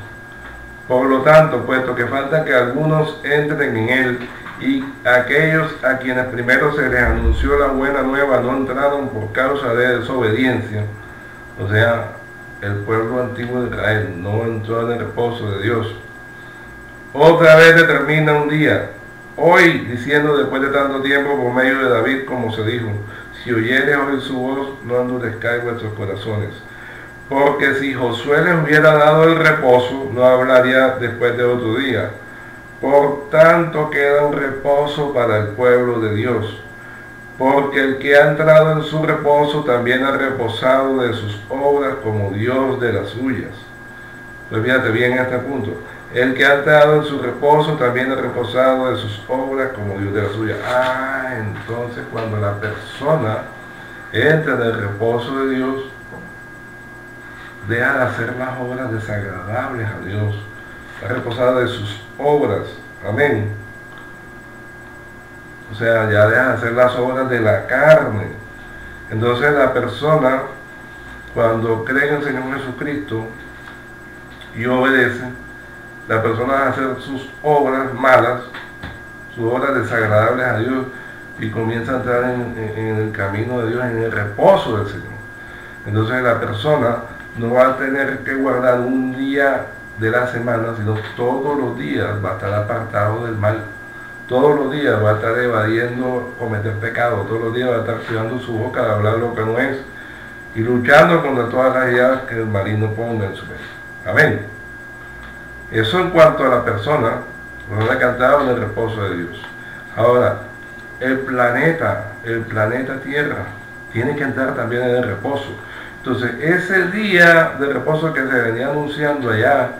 Por lo tanto, puesto que falta que algunos entren en él, y aquellos a quienes primero se les anunció la buena nueva no entraron por causa de desobediencia, o sea, el pueblo antiguo de Israel no entró en el reposo de Dios, otra vez determina un día, hoy, diciendo después de tanto tiempo por medio de David, como se dijo: si oyeres oír su voz, no endurezcáis vuestros corazones. Porque si Josué les hubiera dado el reposo, no hablaría después de otro día. Por tanto queda un reposo para el pueblo de Dios. Porque el que ha entrado en su reposo también ha reposado de sus obras como Dios de las suyas. Pues fíjate bien en este punto. El que ha entrado en su reposo también ha reposado de sus obras como Dios de las suyas. Entonces cuando la persona entra en el reposo de Dios, deja de hacer las obras desagradables a Dios, ha reposado de sus obras, amén. O sea, ya deja de hacer las obras de la carne. Entonces la persona, cuando cree en el Señor Jesucristo y obedece, la persona va a hacer sus obras malas, sus obras desagradables a Dios, y comienza a entrar en el camino de Dios, en el reposo del Señor. Entonces la persona no va a tener que guardar un día de la semana, sino todos los días va a estar apartado del mal. Todos los días va a estar evadiendo cometer pecado. Todos los días va a estar cuidando su boca de hablar lo que no es, y luchando contra todas las ideas que el maligno ponga en su mente. Amén. Eso en cuanto a la persona que ha entrado en el reposo de Dios. Ahora, el planeta Tierra tiene que entrar también en el reposo. Entonces, ese día de reposo que se venía anunciando allá,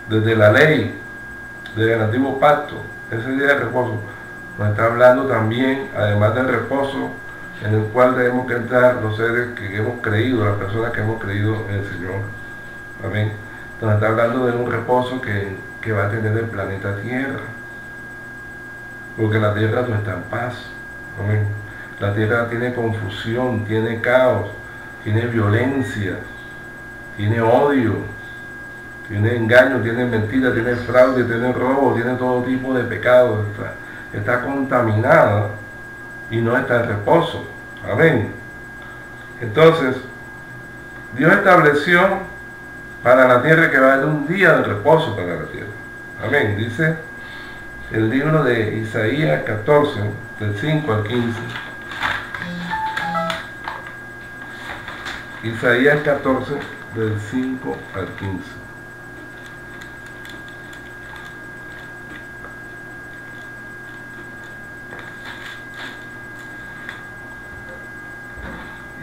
desde la ley, desde el antiguo pacto, ese día de reposo, nos está hablando también, además del reposo, en el cual debemos que entrar los seres que hemos creído, las personas que hemos creído en el Señor. Amén. Nos está hablando de un reposo que va a tener el planeta Tierra, porque la Tierra no está en paz. Amén. La tierra tiene confusión, tiene caos, tiene violencia, tiene odio, tiene engaño, tiene mentira, tiene fraude, tiene robo, tiene todo tipo de pecados. Está contaminada y no está en reposo. Amén. Entonces, Dios estableció para la tierra que va a haber un día de reposo para la tierra. Amén. Dice el libro de Isaías 14, del 5 al 15. Isaías 14, del 5 al 15.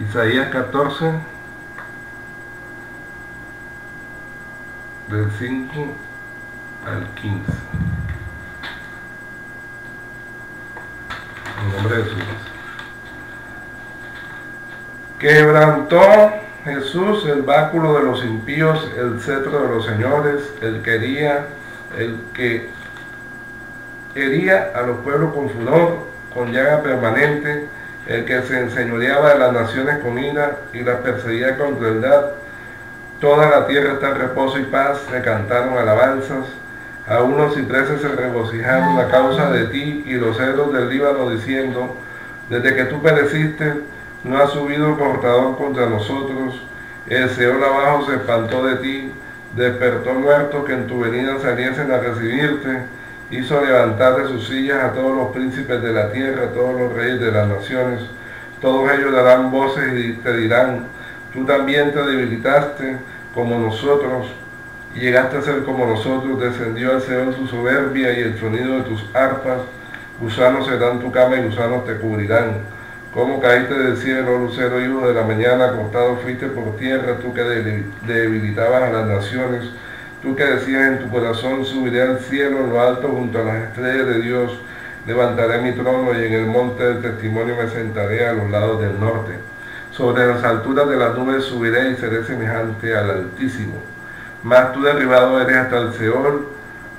Isaías 14, del 5 al 15. En nombre de Jesús. Quebrantó Jesús el báculo de los impíos, el cetro de los señores, el que hería a los pueblos con furor, con llaga permanente, el que se enseñoreaba de las naciones con ira y las perseguía con crueldad. Toda la tierra está en reposo y paz, se cantaron alabanzas. A unos y 13 se regocijaron a causa de ti, y los cedros del Líbano diciendo: desde que tú pereciste, no ha subido el cortador contra nosotros. El Seol abajo se espantó de ti, despertó muertos que en tu venida saliesen a recibirte. Hizo levantar de sus sillas a todos los príncipes de la tierra, a todos los reyes de las naciones. Todos ellos darán voces y te dirán: tú también te debilitaste como nosotros, y llegaste a ser como nosotros. Descendió al Seol tu soberbia y el sonido de tus arpas. Gusanos serán tu cama y gusanos te cubrirán. Como caíste del cielo, lucero, hijo de la mañana, cortado fuiste por tierra, tú que debilitabas a las naciones. Tú que decías en tu corazón: subiré al cielo, en lo alto, junto a las estrellas de Dios. Levantaré mi trono y en el monte del testimonio me sentaré a los lados del norte. Sobre las alturas de las nubes subiré y seré semejante al Altísimo. Mas tú derribado eres hasta el Seol,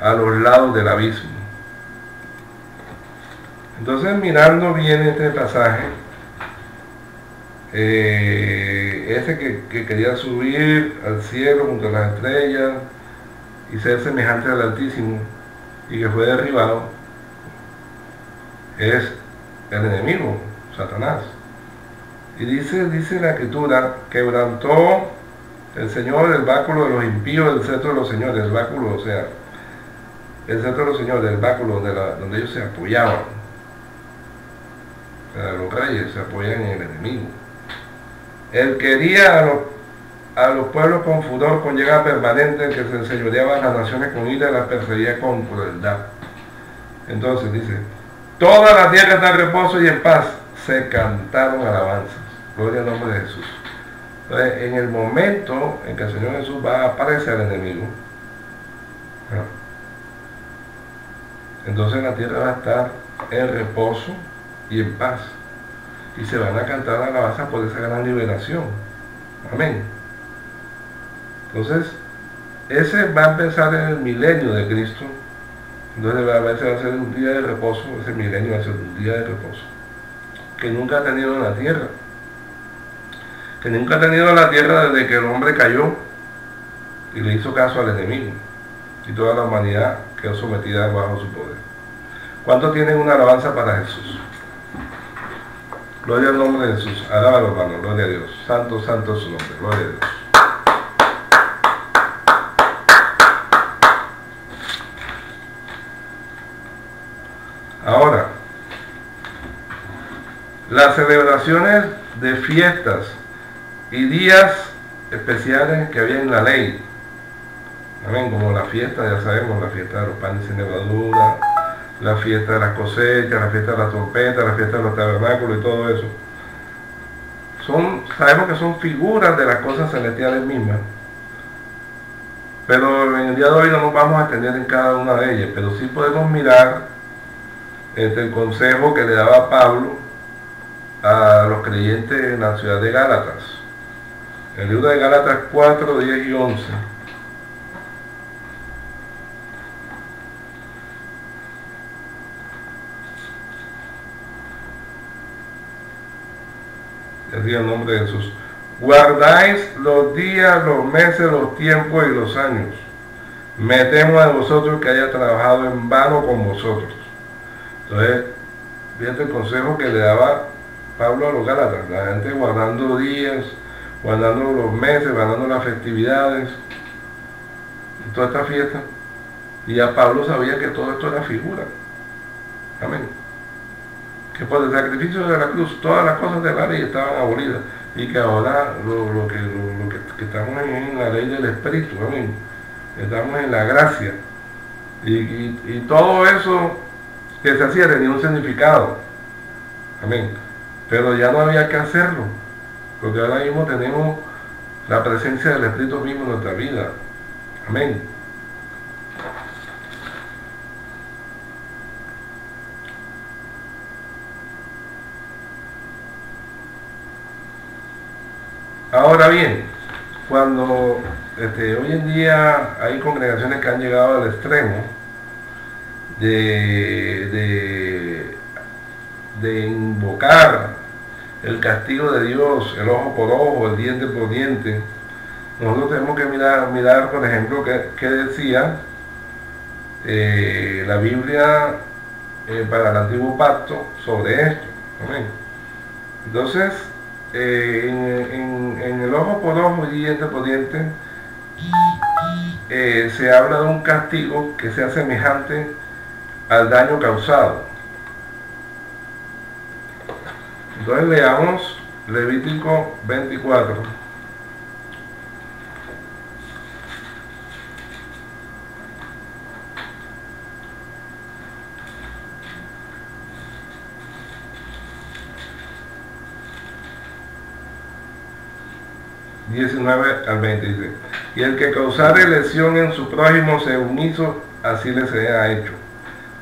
a los lados del abismo. Entonces, mirando bien este pasaje, ese que quería subir al cielo junto a las estrellas y ser semejante al Altísimo, y que fue derribado, es el enemigo, Satanás. Y dice la Escritura: quebrantó el Señor el báculo de los impíos, el cetro de los señores. El báculo, o sea, el cetro de los señores, el báculo donde ellos se apoyaban. O sea, los reyes se apoyan en el enemigo. Él quería a los pueblos con furor, con llaga permanente, el que se enseñoreaba a las naciones con ira, las perseguía con crueldad. Entonces dice: toda la tierra está en reposo y en paz, se cantaron alabanzas. Gloria al nombre de Jesús. Entonces, en el momento en que el Señor Jesús va a aparecer al enemigo, ¿no?, entonces la tierra va a estar en reposo y en paz, y se van a cantar alabanzas por esa gran liberación. Amén. Entonces, ese va a empezar en el milenio de Cristo. Entonces va a ser un día de reposo. Ese milenio va a ser un día de reposo que nunca ha tenido en la tierra, que nunca ha tenido en la tierra desde que el hombre cayó y le hizo caso al enemigo, y toda la humanidad quedó sometida bajo su poder. ¿Cuántos tienen una alabanza para Jesús? Gloria al nombre de Jesús. Alábalo, hermano. Gloria a Dios. Santo, santo es su nombre. Gloria a Dios. Ahora, las celebraciones de fiestas y días especiales que había en la ley. Amén. Como la fiesta, ya sabemos, la fiesta de los panes sin levadura, la fiesta de las cosechas, la fiesta de las trompetas, la fiesta de los tabernáculos y todo eso. Sabemos que son figuras de las cosas celestiales mismas. Pero en el día de hoy no nos vamos a extender en cada una de ellas, pero sí podemos mirar el consejo que le daba Pablo a los creyentes en la ciudad de Gálatas. El libro de Gálatas 4, 10 y 11. Así en el nombre de Jesús. Guardáis los días, los meses, los tiempos y los años. Me temo a vosotros que haya trabajado en vano con vosotros. Entonces, fíjate el consejo que le daba Pablo a los Gálatas, la gente guardando días, guardando los meses, guardando las festividades, y toda esta fiesta. Y ya Pablo sabía que todo esto era figura. Amén. Que por el sacrificio de la cruz todas las cosas de la ley estaban abolidas y que ahora lo que estamos en la ley del Espíritu, amén. Estamos en la gracia y todo eso que se hacía tenía un significado, amén, pero ya no había que hacerlo porque ahora mismo tenemos la presencia del Espíritu mismo en nuestra vida, amén. Ahora bien, cuando hoy en día hay congregaciones que han llegado al extremo de invocar el castigo de Dios, el ojo por ojo, el diente por diente, nosotros tenemos que mirar por ejemplo, qué decía la Biblia para el Antiguo Pacto sobre esto. ¿Amén? Entonces, en el ojo por ojo y diente por diente, se habla de un castigo que sea semejante al daño causado. Entonces leamos Levítico 24. al 20 dice: y el que causare lesión en su prójimo según hizo, así le sea hecho.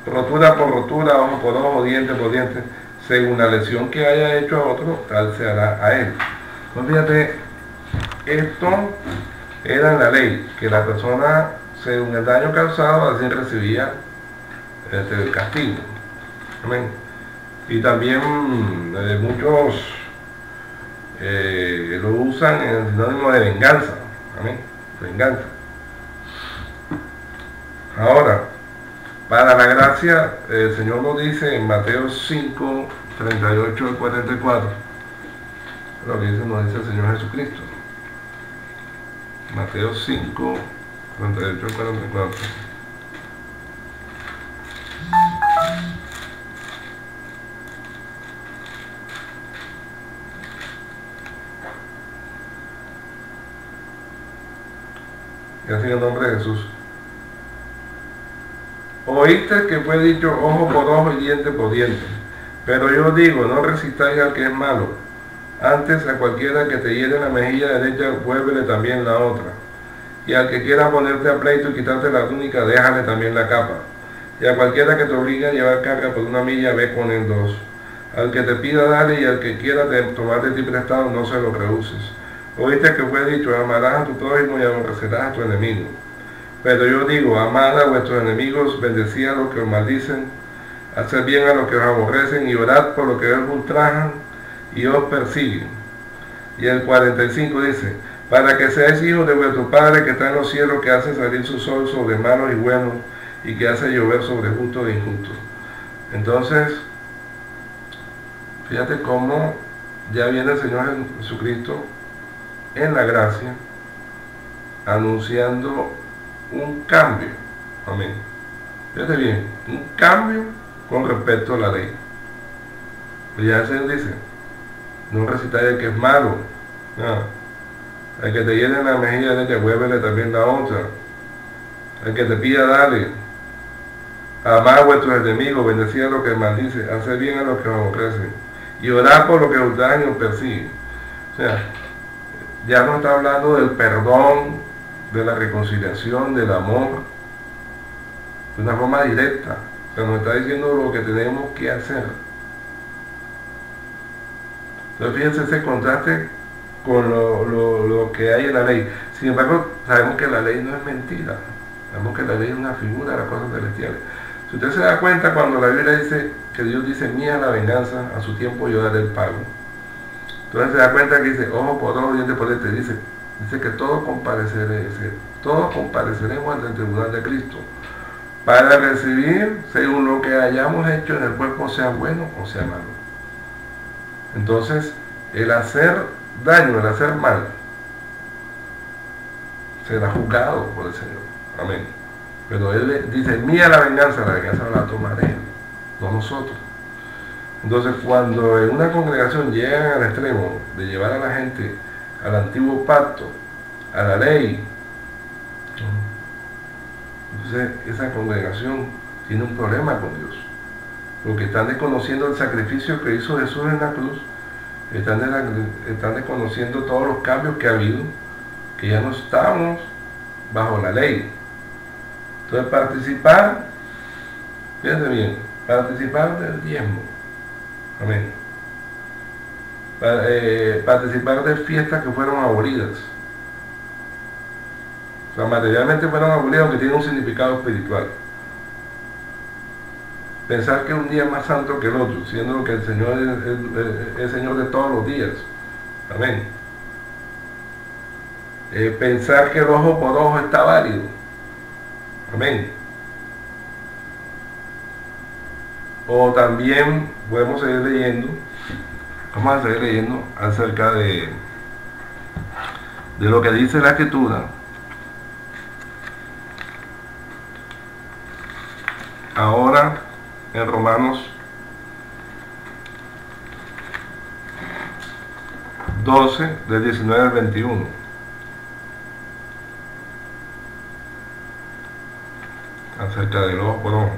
Rotura por rotura, ojo por ojo, diente por diente, según la lesión que haya hecho a otro, tal se hará a él. Entonces fíjate, esto era en la ley, que la persona, según el daño causado, así recibía el castigo. Amén. Y también muchos lo usan en el sinónimo de venganza. Amén. Venganza. Ahora, para la gracia, el Señor lo dice en Mateo 5, 38 al 44. Lo que nos dice el Señor Jesucristo. Mateo 5, 38 al 44. Y así en el nombre de Jesús. Oíste que fue dicho ojo por ojo y diente por diente. Pero yo digo, no resistáis al que es malo. Antes a cualquiera que te hiere la mejilla derecha, vuélvele también la otra. Y al que quiera ponerte a pleito y quitarte la túnica, déjale también la capa. Y a cualquiera que te obligue a llevar carga por una milla, ve con él dos. Al que te pida, dale, y al que quiera tomar de ti prestado, no se lo rehuses. Oíste que fue dicho, amarás a tu prójimo y aborrecerás a tu enemigo. Pero yo digo, amad a vuestros enemigos, bendecid a los que os maldicen, haced bien a los que os aborrecen, y orad por los que os ultrajan y os persiguen. Y el 45 dice: para que seáis hijos de vuestro Padre que está en los cielos, que hace salir su sol sobre malos y buenos, y que hace llover sobre justos e injustos. Entonces, fíjate cómo ya viene el Señor Jesucristo en la gracia, anunciando un cambio. Amén. Fíjate bien, un cambio con respecto a la ley. Pero ya el Señor dice: no recitáis el que es malo, no. Al que te hiere la mejilla derecha, vuélvele también la otra. Al que te pida, dale. Amad a vuestros enemigos, bendecid a los que maldice, haced bien a los que os aborrecen, y orad por los que os dañan y os persiguen. O sea, ya no está hablando del perdón, de la reconciliación, del amor, de una forma directa. O sea, nos está diciendo lo que tenemos que hacer. Entonces fíjense ese contraste con lo que hay en la ley. Sin embargo, sabemos que la ley no es mentira. Sabemos que la ley es una figura de las cosas celestiales. Si usted se da cuenta, cuando la Biblia dice que Dios dice: mía la venganza, a su tiempo yo daré el pago, Entonces se da cuenta que dice, ojo por ojo, diente por diente. Dice que todos compareceremos ante el tribunal de Cristo para recibir según lo que hayamos hecho en el cuerpo, sea bueno o sea malo. Entonces, el hacer daño, el hacer mal, será juzgado por el Señor. Amén. Pero Él dice, mía la venganza la tomaré Él, no nosotros. Entonces, cuando en una congregación llegan al extremo de llevar a la gente al antiguo pacto, a la ley, entonces esa congregación tiene un problema con Dios, porque están desconociendo el sacrificio que hizo Jesús en la cruz, están desconociendo todos los cambios que ha habido, que ya no estamos bajo la ley. Entonces fíjense bien, participar del diezmo, amén, participar de fiestas que fueron abolidas, o sea, materialmente fueron abolidas, aunque tienen un significado espiritual. Pensar que un día es más santo que el otro, siendo que el Señor es Señor de todos los días, amén. Pensar que el ojo por ojo está válido, amén. O también podemos seguir leyendo, vamos a seguir leyendo acerca de lo que dice la Escritura ahora en Romanos 12, del 19 al 21. Acerca del ojo por ojo.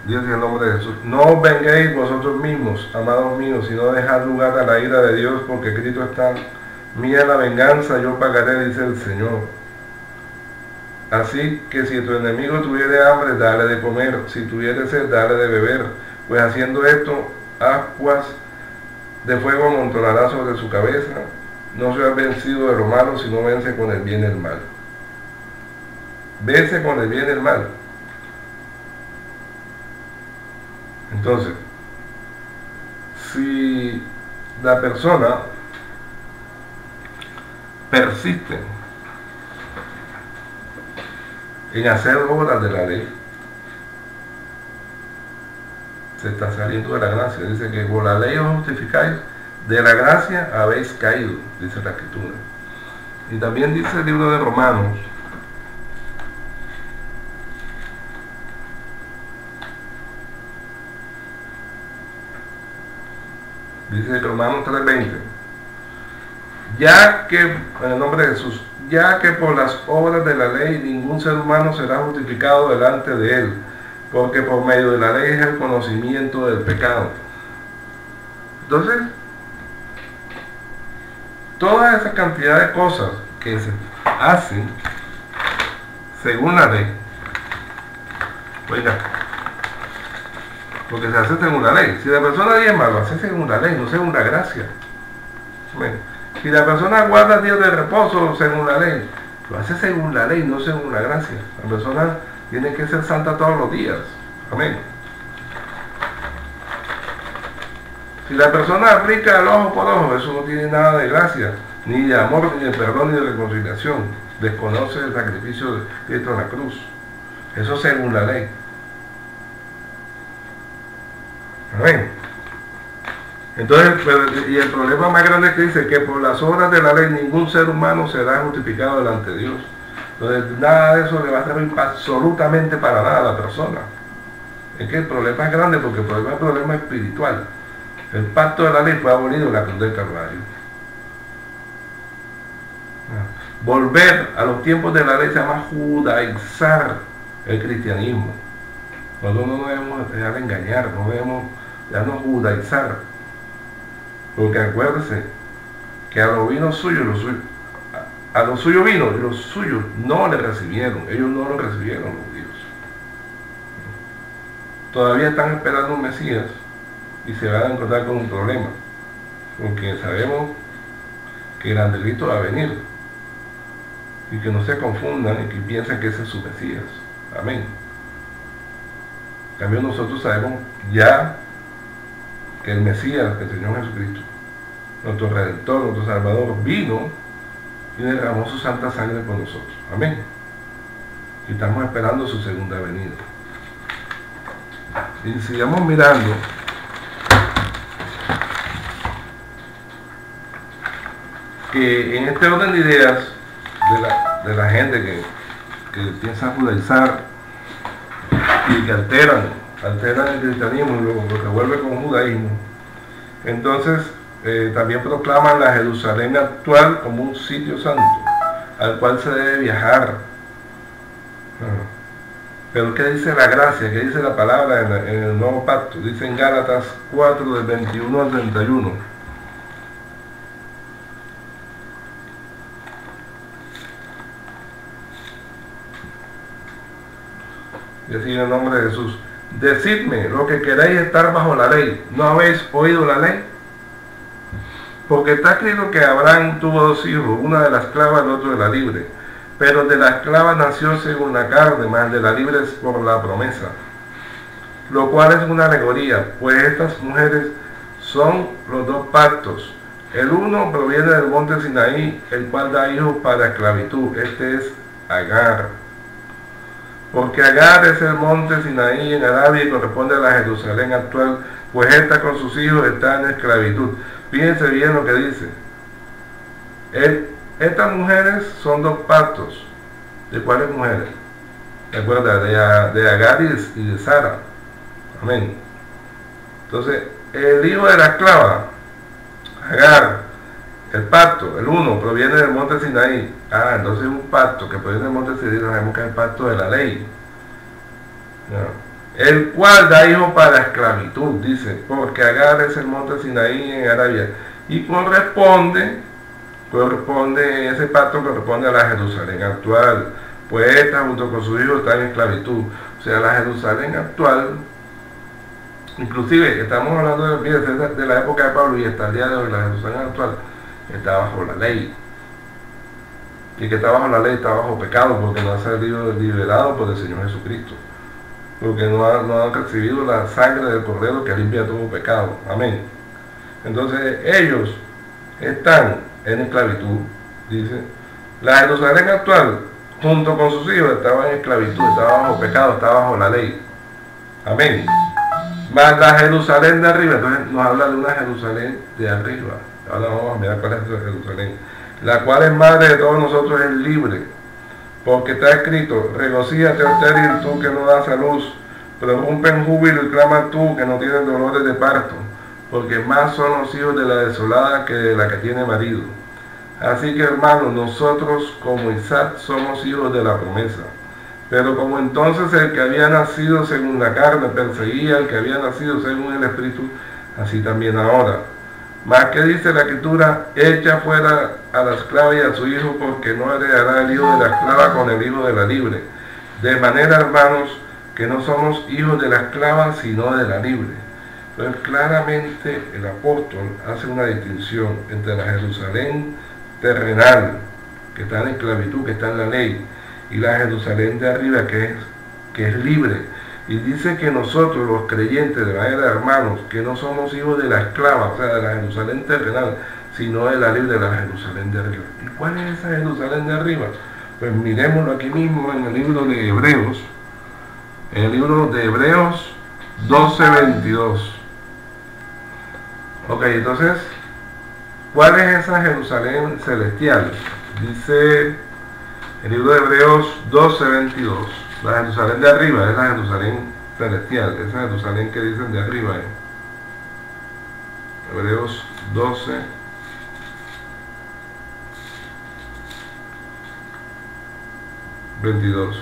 Dice el nombre de Jesús: no os venguéis vosotros mismos, amados míos, sino dejad lugar a la ira de Dios, porque escrito está: mía la venganza, yo pagaré, dice el Señor. Así que si tu enemigo tuviere hambre, dale de comer; si tuviere sed, dale de beber, pues haciendo esto, ascuas de fuego amontonará sobre su cabeza. No seas vencido de lo malo, sino vence con el bien el mal. Vence con el bien el mal. Entonces, si la persona persiste en hacer obras de la ley, se está saliendo de la gracia. Dice que por la ley os justificáis, de la gracia habéis caído, dice la Escritura. Y también dice el libro de Romanos, dice Romanos 3:20, ya que, en el nombre de Jesús, ya que por las obras de la ley ningún ser humano será justificado delante de él, porque por medio de la ley es el conocimiento del pecado. Entonces, toda esa cantidad de cosas que se hacen según la ley, oiga, porque se hace según la ley. Si la persona diezma, lo hace según la ley, no según la gracia. Bueno, si la persona guarda días de reposo según la ley, lo hace según la ley, no según la gracia. La persona tiene que ser santa todos los días. Amén. Si la persona aplica el ojo por ojo, eso no tiene nada de gracia, ni de amor, ni de perdón, ni de reconciliación. Desconoce el sacrificio de Cristo en la cruz. Eso según la ley. Amén. Entonces, y el problema más grande es que dice que por las obras de la ley ningún ser humano será justificado delante de Dios. Entonces, nada de eso le va a servir absolutamente para nada a la persona. Es que el problema es grande porque el problema es un problema espiritual. El pacto de la ley fue abolido en la cruz del Calvario. Volver a los tiempos de la ley se llama judaizar el cristianismo. Nosotros no debemos dejar de engañar, no debemos dejarnos judaizar. Porque acuérdense que a lo vino suyo, a lo suyo vino y los suyos no le recibieron. Ellos no lo recibieron, los judíos. Todavía están esperando un Mesías y se van a encontrar con un problema, porque sabemos que el angelito va a venir y que no se confundan y que piensen que ese es su Mesías. Amén. En cambio, nosotros sabemos ya que el Mesías, el Señor Jesucristo, nuestro Redentor, nuestro Salvador, vino y derramó su santa sangre por nosotros. Amén. Y estamos esperando su segunda venida. Y sigamos mirando que en este orden de ideas de la gente que piensa judaizar y que alteran el cristianismo y lo revuelve con judaísmo, entonces también proclaman la Jerusalén actual como un sitio santo al cual se debe viajar. Pero ¿qué dice la gracia? ¿Qué dice la palabra en el nuevo pacto? Dice en Gálatas 4 del 21 al 31. Y así en el nombre de Jesús: decidme lo que queréis estar bajo la ley. ¿No habéis oído la ley? Porque está escrito que Abraham tuvo dos hijos, una de la esclava y el otro de la libre. Pero de la esclava nació según la carne, más de la libre es por la promesa. Lo cual es una alegoría, pues estas mujeres son los dos pactos. El uno proviene del monte Sinaí, el cual da hijos para esclavitud. Este es Agar. Porque Agar es el monte Sinaí en Arabia y corresponde a la Jerusalén actual, pues esta con sus hijos está en esclavitud. Fíjense bien lo que dice. Estas mujeres son dos pactos. ¿De cuáles mujeres? Recuerda, de Agar y de Sara. Amén. Entonces, el hijo de la esclava, Agar, el pacto, el uno, proviene del monte Sinaí. Entonces un pacto que proviene del monte Sinaí, sabemos que es el pacto de la ley. El cual da hijo para esclavitud, dice, porque Agar es el monte Sinaí en Arabia. Y corresponde, ese pacto corresponde a la Jerusalén actual, pues esta junto con sus hijos está en esclavitud. O sea, la Jerusalén actual, inclusive estamos hablando de la época de Pablo y hasta el día de hoy, la Jerusalén actual está bajo la ley. Y que está bajo la ley está bajo pecado, porque no ha salido liberado por el Señor Jesucristo, porque no han recibido la sangre del Cordero que limpia todo pecado. Amén. Entonces ellos están en esclavitud, dice. La Jerusalén actual, junto con sus hijos, estaba en esclavitud, estaba bajo pecado, estaba bajo la ley. Amén. Más la Jerusalén de arriba, entonces nos habla de una Jerusalén de arriba. Ahora vamos a mirar cuál es esa Jerusalén, la cual es madre de todos nosotros, es libre. Porque está escrito: regocíjate, estéril, tú que no das a luz, prorrumpe en júbilo y clama tú que no tienes dolores de parto, porque más son los hijos de la desolada que de la que tiene marido. Así que, hermanos, nosotros como Isaac somos hijos de la promesa. Pero como entonces el que había nacido según la carne perseguía al que había nacido según el Espíritu, así también ahora. Más que dice la Escritura: echa fuera a la esclava y a su hijo, porque no heredará el hijo de la esclava con el hijo de la libre. De manera, hermanos, que no somos hijos de la esclava, sino de la libre. Entonces, claramente el apóstol hace una distinción entre la Jerusalén terrenal, que está en esclavitud, que está en la ley, y la Jerusalén de arriba, que es libre. Y dice que nosotros, los creyentes, de manera, hermanos, que no somos hijos de la esclava, o sea, de la Jerusalén terrenal, sino de la libre, de la Jerusalén de arriba. ¿Y cuál es esa Jerusalén de arriba? Pues miremoslo aquí mismo en el libro de Hebreos, en el libro de Hebreos 12:22. Ok, entonces, ¿cuál es esa Jerusalén celestial? Dice el libro de Hebreos 12:22. La Jerusalén de arriba es la Jerusalén celestial, esa Jerusalén que dicen de arriba. Hebreos 12:22.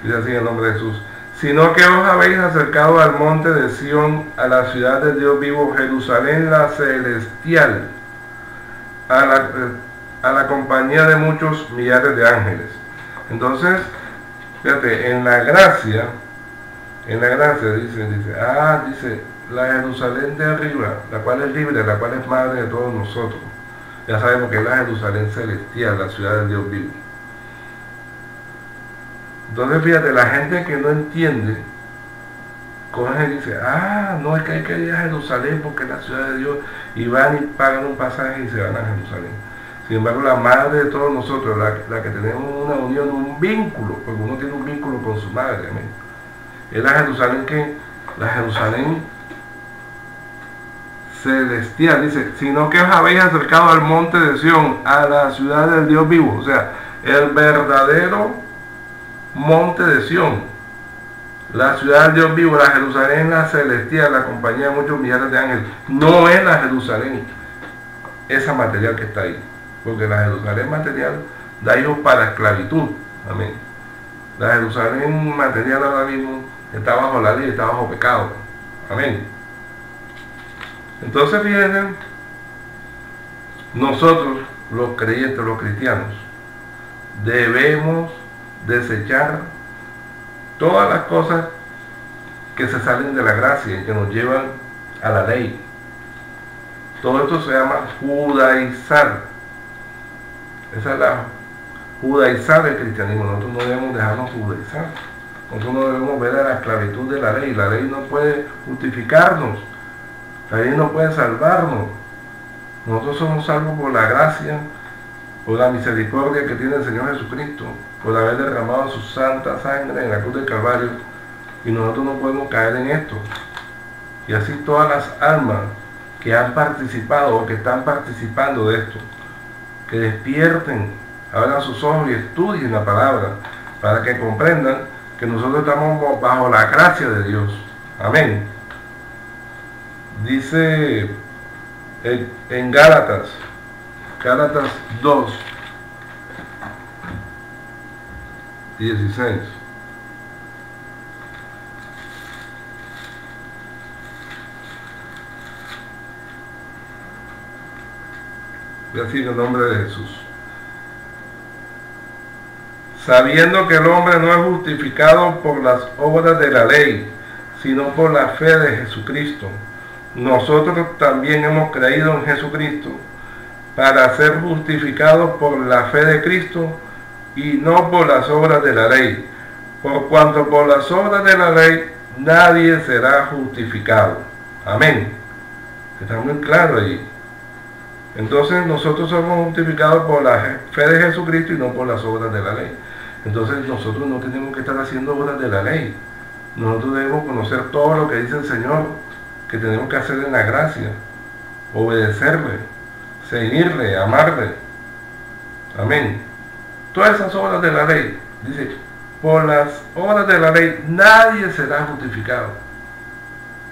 Dice así en el nombre de Jesús: sino que os habéis acercado al monte de Sión, a la ciudad del Dios vivo, Jerusalén la celestial, a la compañía de muchos millares de ángeles. Entonces, fíjate, en la gracia dice la Jerusalén de arriba, la cual es libre, la cual es madre de todos nosotros. Ya sabemos que es la Jerusalén celestial, la ciudad del Dios vivo. Entonces, fíjate, la gente que no entiende cogen y dicen, no, es que hay que ir a Jerusalén porque es la ciudad de Dios, y van y pagan un pasaje y se van a Jerusalén. Sin embargo, la madre de todos nosotros, la que tenemos una unión, un vínculo, porque uno tiene un vínculo con su madre, amén. Es la Jerusalén la Jerusalén celestial, dice, sino que os habéis acercado al monte de Sión, a la ciudad del Dios vivo, o sea, el verdadero monte de Sión, la ciudad del Dios vivo, la Jerusalén, la celestial, la compañía de muchos millares de ángeles, no es la Jerusalén, esa material que está ahí, porque la Jerusalén material da hijos para esclavitud, amén. La Jerusalén material ahora mismo está bajo la ley, está bajo pecado, amén. Entonces fíjense, nosotros los creyentes, los cristianos, debemos desechar todas las cosas que se salen de la gracia y que nos llevan a la ley. Todo esto se llama judaizar. Esa es la judaizar del cristianismo. Nosotros no debemos dejarnos judaizar. Nosotros no debemos ver a la esclavitud de la ley. La ley no puede justificarnos. La ley no puede salvarnos. Nosotros somos salvos por la gracia, por la misericordia que tiene el Señor Jesucristo, por haber derramado su santa sangre en la cruz del Calvario, y nosotros no podemos caer en esto. Y así todas las almas que han participado o que están participando de esto, que despierten, abran sus ojos y estudien la palabra, para que comprendan que nosotros estamos bajo la gracia de Dios. Amén. Dice en Gálatas 2, 16. Voy a decir el nombre de Jesús. Sabiendo que el hombre no es justificado por las obras de la ley, sino por la fe de Jesucristo. Nosotros también hemos creído en Jesucristo para ser justificados por la fe de Cristo y no por las obras de la ley, por cuanto por las obras de la ley nadie será justificado. Amén. Está muy claro allí. Entonces nosotros somos justificados por la fe de Jesucristo y no por las obras de la ley. Entonces nosotros no tenemos que estar haciendo obras de la ley. Nosotros debemos conocer todo lo que dice el Señor que tenemos que hacer en la gracia, obedecerle, seguirle, amarle. Amén. Todas esas obras de la ley, dice, por las obras de la ley nadie será justificado.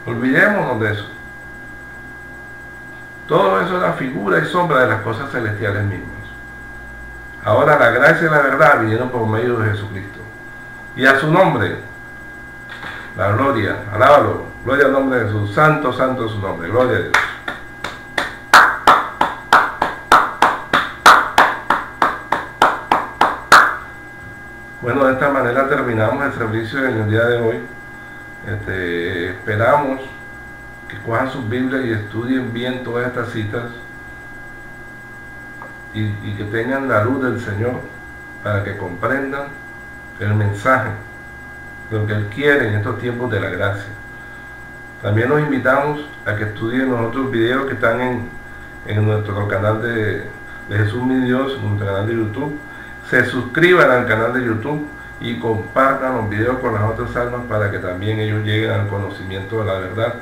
Olvidémonos de eso. Todo eso es la figura y sombra de las cosas celestiales mismas. Ahora la gracia y la verdad vinieron por medio de Jesucristo. Y a su nombre, la gloria, alábalo, gloria al nombre de Jesús, santo, santo es su nombre, gloria a Dios. Bueno, de esta manera terminamos el servicio en el día de hoy. Esperamos que cojan sus Biblias y estudien bien todas estas citas y que tengan la luz del Señor para que comprendan el mensaje, lo que Él quiere en estos tiempos de la gracia. También los invitamos a que estudien los otros videos que están en nuestro canal de Jesús mi Dios, en nuestro canal de YouTube. Se suscriban al canal de YouTube y compartan los videos con las otras almas para que también ellos lleguen al conocimiento de la verdad.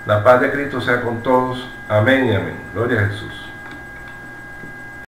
La paz de Cristo sea con todos. Amén y amén. Gloria a Jesús.